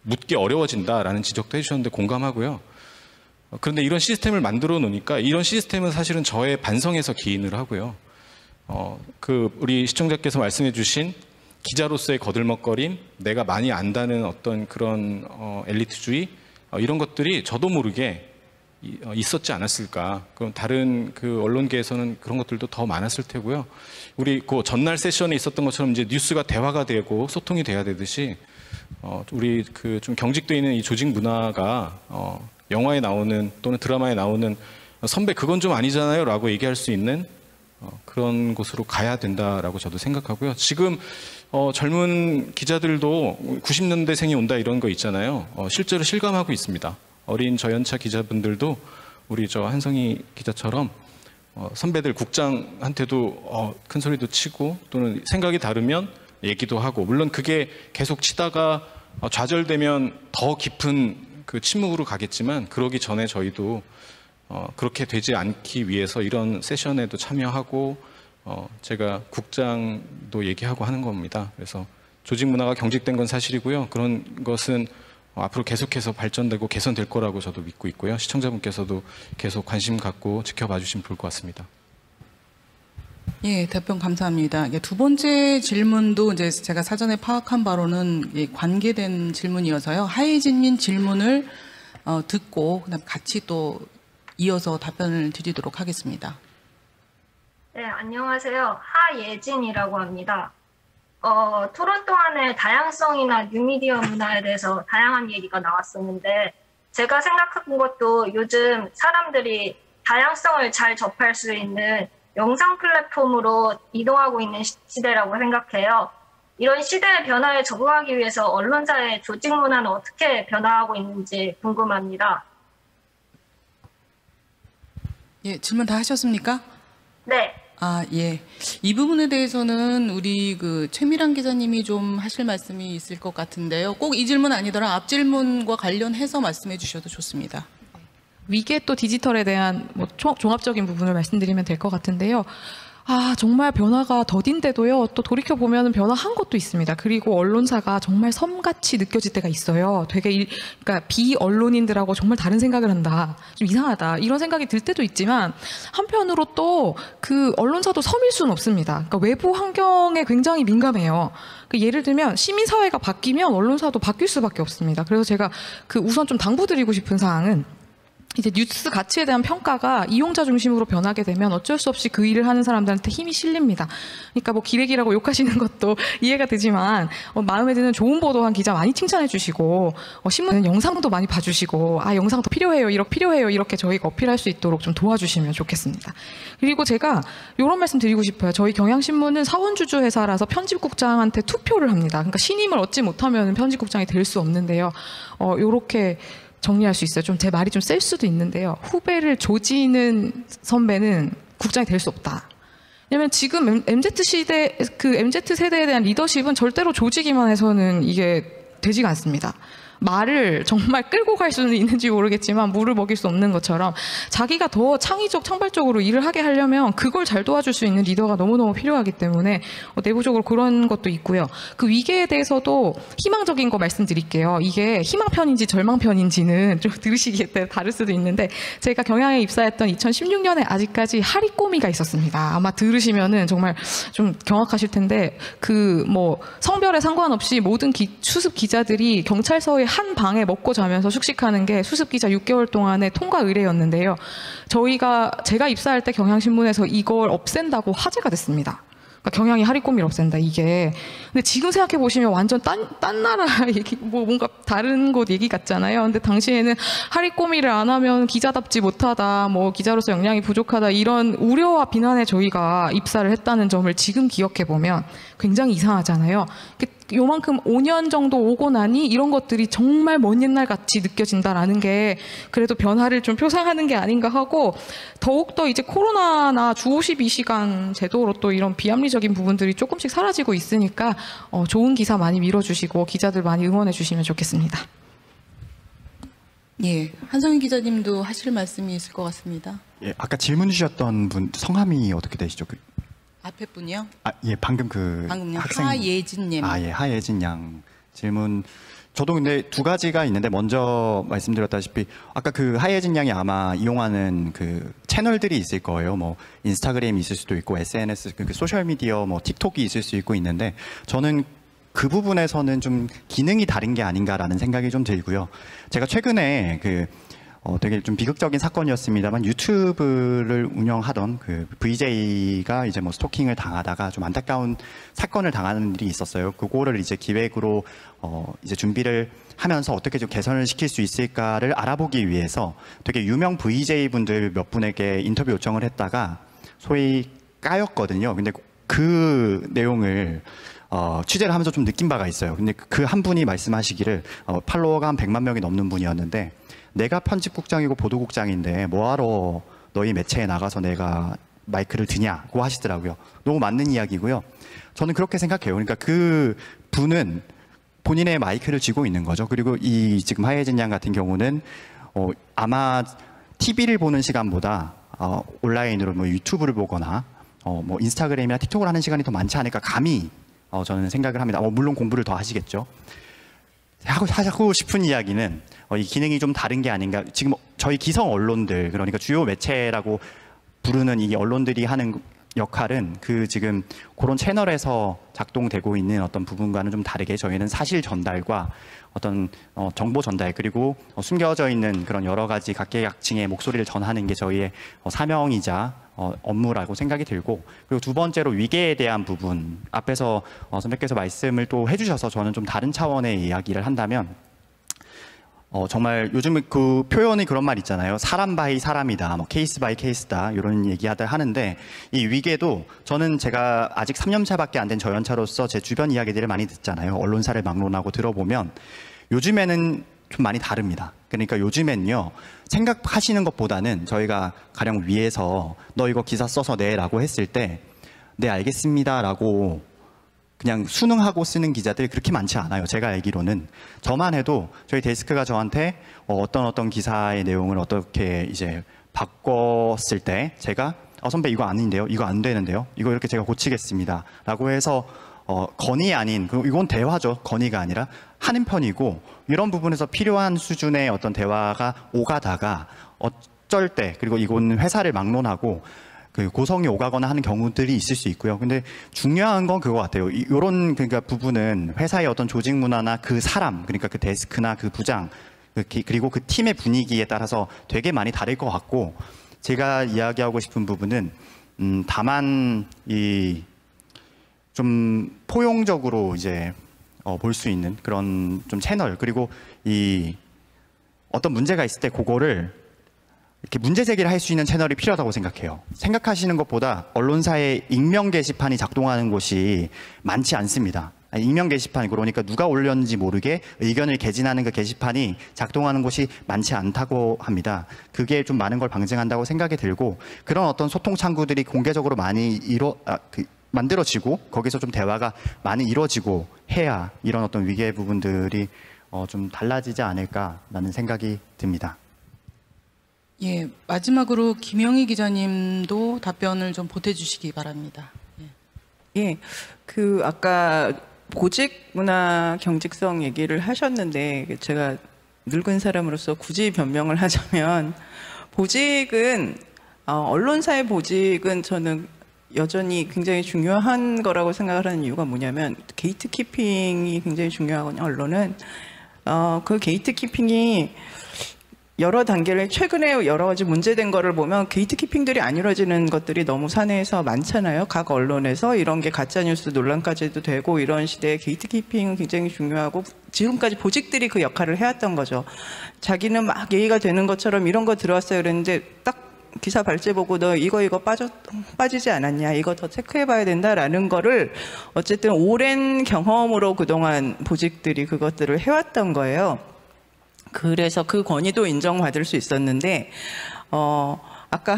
묻기 어려워진다라는 지적도 해주셨는데 공감하고요. 그런데 이런 시스템을 만들어 놓으니까 이런 시스템은 사실은 저의 반성에서 기인을 하고요. 우리 시청자께서 말씀해주신 기자로서의 거들먹거림, 내가 많이 안다는 어떤 그런 엘리트주의 이런 것들이 저도 모르게 있었지 않았을까. 그럼 다른 그 언론계에서는 그런 것들도 더 많았을 테고요. 우리 그 전날 세션에 있었던 것처럼 이제 뉴스가 대화가 되고 소통이 돼야 되듯이 우리 그 좀 경직돼 있는 이 조직 문화가 영화에 나오는 또는 드라마에 나오는 선배 그건 좀 아니잖아요라고 얘기할 수 있는 그런 곳으로 가야 된다라고 저도 생각하고요. 지금 젊은 기자들도 90년대생이 온다 이런 거 있잖아요. 실제로 실감하고 있습니다. 어린 저연차 기자분들도 우리 저 한성희 기자처럼 선배들 국장한테도 큰 소리도 치고 또는 생각이 다르면 얘기도 하고, 물론 그게 계속 치다가 좌절되면 더 깊은 그 침묵으로 가겠지만 그러기 전에 저희도 그렇게 되지 않기 위해서 이런 세션에도 참여하고 제가 국장도 얘기하고 하는 겁니다. 그래서 조직 문화가 경직된 건 사실이고요. 그런 것은 앞으로 계속해서 발전되고 개선될 거라고 저도 믿고 있고요. 시청자분께서도 계속 관심 갖고 지켜봐 주시면 좋을 것 같습니다. 예, 답변 감사합니다. 두 번째 질문도 이제 제가 사전에 파악한 바로는 관계된 질문이어서요. 하예진님 질문을 듣고 그다음 같이 또 이어서 답변을 드리도록 하겠습니다. 네, 안녕하세요. 하예진이라고 합니다. 토론 동안에 다양성이나 뉴미디어 문화에 대해서 다양한 얘기가 나왔었는데, 제가 생각한 것도 요즘 사람들이 다양성을 잘 접할 수 있는 영상 플랫폼으로 이동하고 있는 시대라고 생각해요. 이런 시대의 변화에 적응하기 위해서 언론사의 조직 문화는 어떻게 변화하고 있는지 궁금합니다. 예, 질문 다 하셨습니까? 네. 예. 이 부분에 대해서는 우리 그 최미란 기자님이 좀 하실 말씀이 있을 것 같은데요. 꼭 이 질문 아니더라 앞 질문과 관련해서 말씀해 주셔도 좋습니다. 위계 또 디지털에 대한 뭐 종합적인 부분을 말씀드리면 될 것 같은데요. 정말 변화가 더딘데도요. 또 돌이켜 보면 변화한 것도 있습니다. 그리고 언론사가 정말 섬같이 느껴질 때가 있어요. 되게 그러니까 비언론인들하고 정말 다른 생각을 한다. 좀 이상하다. 이런 생각이 들 때도 있지만 한편으로 또 그 언론사도 섬일 수는 없습니다. 그러니까 외부 환경에 굉장히 민감해요. 예를 들면 시민사회가 바뀌면 언론사도 바뀔 수밖에 없습니다. 그래서 제가 우선 좀 당부드리고 싶은 사항은, 이제 뉴스 가치에 대한 평가가 이용자 중심으로 변하게 되면 어쩔 수 없이 그 일을 하는 사람들한테 힘이 실립니다. 그러니까 뭐 기레기라고 욕하시는 것도 이해가 되지만 마음에 드는 좋은 보도한 기자 많이 칭찬해 주시고 신문 영상도 많이 봐주시고 영상 더 필요해요, 이렇게 저희가 어필할 수 있도록 좀 도와주시면 좋겠습니다. 그리고 제가 이런 말씀 드리고 싶어요. 저희 경향신문은 사원주주 회사라서 편집국장한테 투표를 합니다. 그러니까 신임을 얻지 못하면 편집국장이 될 수 없는데요. 요렇게 정리할 수 있어요. 좀 제 말이 좀 셀 수도 있는데요. 후배를 조지는 선배는 국장이 될 수 없다. 왜냐면 지금 MZ 세대에 대한 리더십은 절대로 조지기만 해서는 이게 되지가 않습니다. 말을 정말 끌고 갈 수는 있는지 모르겠지만 물을 먹일 수 없는 것처럼 자기가 더 창의적, 창발적으로 일을 하게 하려면 그걸 잘 도와줄 수 있는 리더가 너무너무 필요하기 때문에 내부적으로 그런 것도 있고요. 그 위계에 대해서도 희망적인 거 말씀드릴게요. 이게 희망편인지 절망편인지는 좀 들으시기에 따라 다를 수도 있는데, 제가 경향에 입사했던 2016년에 아직까지 하리꼬미가 있었습니다. 아마 들으시면은 정말 좀 경악하실 텐데, 성별에 상관없이 모든 수습 기자들이 경찰서에 한 방에 먹고 자면서 숙식하는 게 수습 기자 6개월 동안의 통과 의례였는데요. 제가 입사할 때 경향신문에서 이걸 없앤다고 화제가 됐습니다. 그러니까 경향이 하리꼬미를 없앤다, 이게. 근데 지금 생각해 보시면 완전 딴 나라 얘기, 뭔가 다른 곳 얘기 같잖아요. 근데 당시에는 하리꼬미를 안 하면 기자답지 못하다, 기자로서 역량이 부족하다, 이런 우려와 비난에 저희가 입사를 했다는 점을 지금 기억해 보면 굉장히 이상하잖아요. 요만큼 5년 정도 오고 나니 이런 것들이 정말 먼 옛날 같이 느껴진다라는 게 그래도 변화를 좀 표상하는 게 아닌가 하고, 더욱더 이제 코로나나 주 52시간 제도로 또 이런 비합리적인 부분들이 조금씩 사라지고 있으니까 좋은 기사 많이 밀어주시고 기자들 많이 응원해 주시면 좋겠습니다. 예, 한성희 기자님도 하실 말씀이 있을 것 같습니다. 예, 아까 질문 주셨던 분 성함이 어떻게 되시죠? 앞에 분이요? 예, 방금요. 학생. 하예진 님. 예, 하예진 양 질문 저도 근데 두 가지가 있는데 먼저 말씀드렸다시피 아까 그 하예진 양이 아마 이용하는 그 채널들이 있을 거예요. 뭐 인스타그램이 있을 수도 있고 SNS 그 소셜 미디어 뭐 틱톡이 있을 수 있고 있는데 저는 그 부분에서는 좀 기능이 다른 게 아닌가라는 생각이 좀 들고요. 제가 최근에 되게 좀 비극적인 사건이었습니다만 유튜브를 운영하던 그 VJ가 이제 뭐 스토킹을 당하다가 좀 안타까운 사건을 당하는 일이 있었어요. 그거를 이제 기획으로 이제 준비를 하면서 어떻게 좀 개선을 시킬 수 있을까를 알아보기 위해서 되게 유명 VJ 분들 몇 분에게 인터뷰 요청을 했다가 소위 까였거든요. 근데 그 내용을 취재를 하면서 좀 느낀 바가 있어요. 근데 그 한 분이 말씀하시기를 팔로워가 한 100만 명이 넘는 분이었는데 내가 편집국장이고 보도국장인데 뭐하러 너희 매체에 나가서 내가 마이크를 드냐고 하시더라고요. 너무 맞는 이야기고요. 저는 그렇게 생각해요. 그러니까 그 분은 본인의 마이크를 쥐고 있는 거죠. 그리고 이 지금 하예진 양 같은 경우는 아마 TV를 보는 시간보다 온라인으로 뭐 유튜브를 보거나 뭐 인스타그램이나 틱톡을 하는 시간이 더 많지 않을까 감히 저는 생각을 합니다. 물론 공부를 더 하시겠죠. 하고 싶은 이야기는 이 기능이 좀 다른 게 아닌가. 지금 저희 기성 언론들 그러니까 주요 매체라고 부르는 이 언론들이 하는 역할은 그 지금 그런 채널에서 작동되고 있는 어떤 부분과는 좀 다르게 저희는 사실 전달과 어떤 정보 전달 그리고 숨겨져 있는 그런 여러 가지 각계각층의 목소리를 전하는 게 저희의 사명이자 업무라고 생각이 들고 그리고 두 번째로 위계에 대한 부분 앞에서 선배께서 말씀을 또 해주셔서 저는 좀 다른 차원의 이야기를 한다면 정말 요즘 그 표현이 그런 말 있잖아요. 사람 바이 사람이다, 뭐 케이스 바이 케이스다 이런 얘기하다 하는데 이 위계도 저는 제가 아직 3년차밖에 안 된 저연차로서 제 주변 이야기들을 많이 듣잖아요. 언론사를 막론하고 들어보면 요즘에는 좀 많이 다릅니다. 그러니까 요즘엔요 생각하시는 것보다는 저희가 가령 위에서 너 이거 기사 써서 내라고 했을 때 네 알겠습니다라고 그냥 순응하고 쓰는 기자들이 그렇게 많지 않아요. 제가 알기로는 저만 해도 저희 데스크가 저한테 어떤 기사의 내용을 어떻게 이제 바꿨을 때 제가 선배 이거 아닌데요, 이거 안 되는데요, 이거 이렇게 제가 고치겠습니다라고 해서 건의 아닌 이건 대화죠. 건의가 아니라 하는 편이고 이런 부분에서 필요한 수준의 어떤 대화가 오가다가 어쩔 때 그리고 이건 회사를 막론하고 그 고성이 오가거나 하는 경우들이 있을 수 있고요. 근데 중요한 건 그거 같아요. 이런 그러니까 부분은 회사의 어떤 조직 문화나 그 사람 그러니까 그 데스크나 그 부장 그리고 그 팀의 분위기에 따라서 되게 많이 다를 것 같고 제가 이야기하고 싶은 부분은 다만 이 좀 포용적으로 이제 볼 수 있는 그런 좀 채널 그리고 이 어떤 문제가 있을 때 그거를 이렇게 문제 제기를 할 수 있는 채널이 필요하다고 생각해요. 생각하시는 것보다 언론사의 익명 게시판이 작동하는 곳이 많지 않습니다. 익명 게시판이 그러니까 누가 올렸는지 모르게 의견을 개진하는 그 게시판이 작동하는 곳이 많지 않다고 합니다. 그게 좀 많은 걸 방증한다고 생각이 들고 그런 어떤 소통 창구들이 공개적으로 많이 만들어지고 거기서 좀 대화가 많이 이루어지고 해야 이런 어떤 위계 부분들이 좀 달라지지 않을까라는 생각이 듭니다. 예, 마지막으로 김영희 기자님도 답변을 좀 보태주시기 바랍니다. 예, 그 아까 보직 문화 경직성 얘기를 하셨는데 제가 늙은 사람으로서 굳이 변명을 하자면 보직은 언론사의 보직은 저는 여전히 굉장히 중요한 거라고 생각을 하는 이유가 뭐냐면 게이트키핑이 굉장히 중요하거든요. 언론은 그 게이트키핑이 여러 단계를 최근에 여러 가지 문제된 거를 보면 게이트키핑들이 안 이루어지는 것들이 너무 사내에서 많잖아요. 각 언론에서 이런 게 가짜뉴스 논란까지도 되고 이런 시대에 게이트키핑은 굉장히 중요하고 지금까지 보직들이 그 역할을 해왔던 거죠. 자기는 막 예의가 되는 것처럼 이런 거 들어왔어요 그랬는데 딱 기사 발제 보고 너 이거 빠지지 않았냐 이거 더 체크해 봐야 된다라는 거를 어쨌든 오랜 경험으로 그동안 보직들이 그것들을 해왔던 거예요. 그래서 그 권위도 인정받을 수 있었는데 아까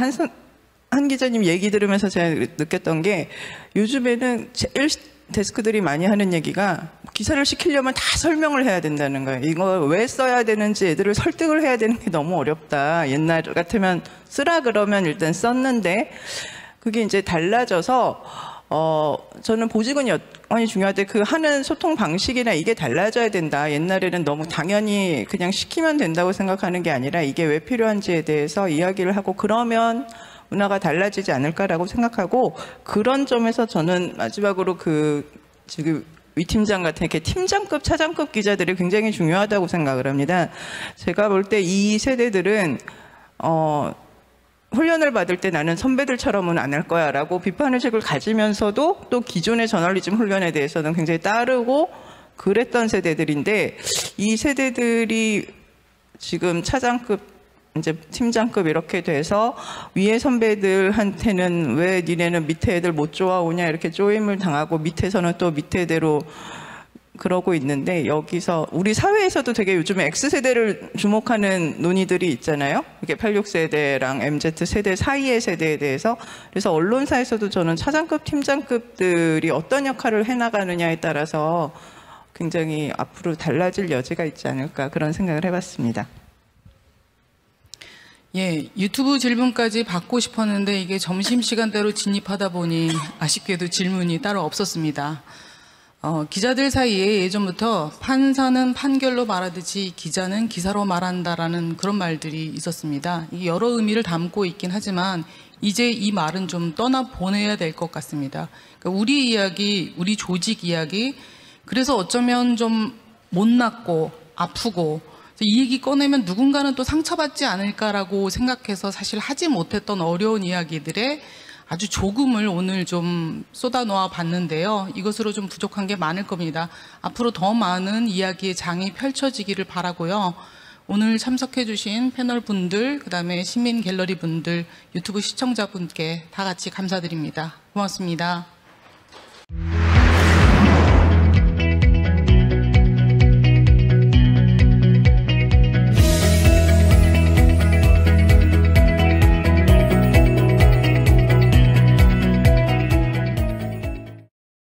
한 기자님 얘기 들으면서 제가 느꼈던 게 요즘에는 제일 데스크들이 많이 하는 얘기가 기사를 시키려면 다 설명을 해야 된다는 거예요. 이걸 왜 써야 되는지 애들을 설득을 해야 되는 게 너무 어렵다. 옛날 같으면 쓰라 그러면 일단 썼는데 그게 이제 달라져서 저는 보직은 여건이 중요한데 그 하는 소통 방식이나 이게 달라져야 된다. 옛날에는 너무 당연히 그냥 시키면 된다고 생각하는 게 아니라 이게 왜 필요한지에 대해서 이야기를 하고 그러면 문화가 달라지지 않을까라고 생각하고 그런 점에서 저는 마지막으로 지금 위 팀장 같은 이렇게 팀장급, 차장급 기자들이 굉장히 중요하다고 생각을 합니다. 제가 볼 때 이 세대들은 훈련을 받을 때 나는 선배들처럼은 안 할 거야 라고 비판의식을 가지면서도 또 기존의 저널리즘 훈련에 대해서는 굉장히 따르고 그랬던 세대들인데 이 세대들이 지금 차장급 이제 팀장급 이렇게 돼서 위에 선배들한테는 왜 니네는 밑에 애들 못 좋아오냐 이렇게 쪼임을 당하고 밑에서는 또 밑에대로 그러고 있는데 여기서 우리 사회에서도 되게 요즘에 X세대를 주목하는 논의들이 있잖아요. 이게 86세대랑 MZ세대 사이의 세대에 대해서. 그래서 언론사에서도 저는 차장급, 팀장급들이 어떤 역할을 해나가느냐에 따라서 굉장히 앞으로 달라질 여지가 있지 않을까 그런 생각을 해봤습니다. 예, 유튜브 질문까지 받고 싶었는데 이게 점심시간대로 진입하다 보니 아쉽게도 질문이 따로 없었습니다. 기자들 사이에 예전부터 판사는 판결로 말하듯이 기자는 기사로 말한다라는 그런 말들이 있었습니다. 이게 여러 의미를 담고 있긴 하지만 이제 이 말은 좀 떠나보내야 될 것 같습니다. 그러니까 우리 이야기, 우리 조직 이야기, 그래서 어쩌면 좀 못났고 아프고 이 얘기 꺼내면 누군가는 또 상처받지 않을까라고 생각해서 사실 하지 못했던 어려운 이야기들에 아주 조금을 오늘 좀 쏟아놓아 봤는데요. 이것으로 좀 부족한 게 많을 겁니다. 앞으로 더 많은 이야기의 장이 펼쳐지기를 바라고요. 오늘 참석해 주신 패널 분들, 그다음에 시민 갤러리 분들, 유튜브 시청자분께 다 같이 감사드립니다. 고맙습니다.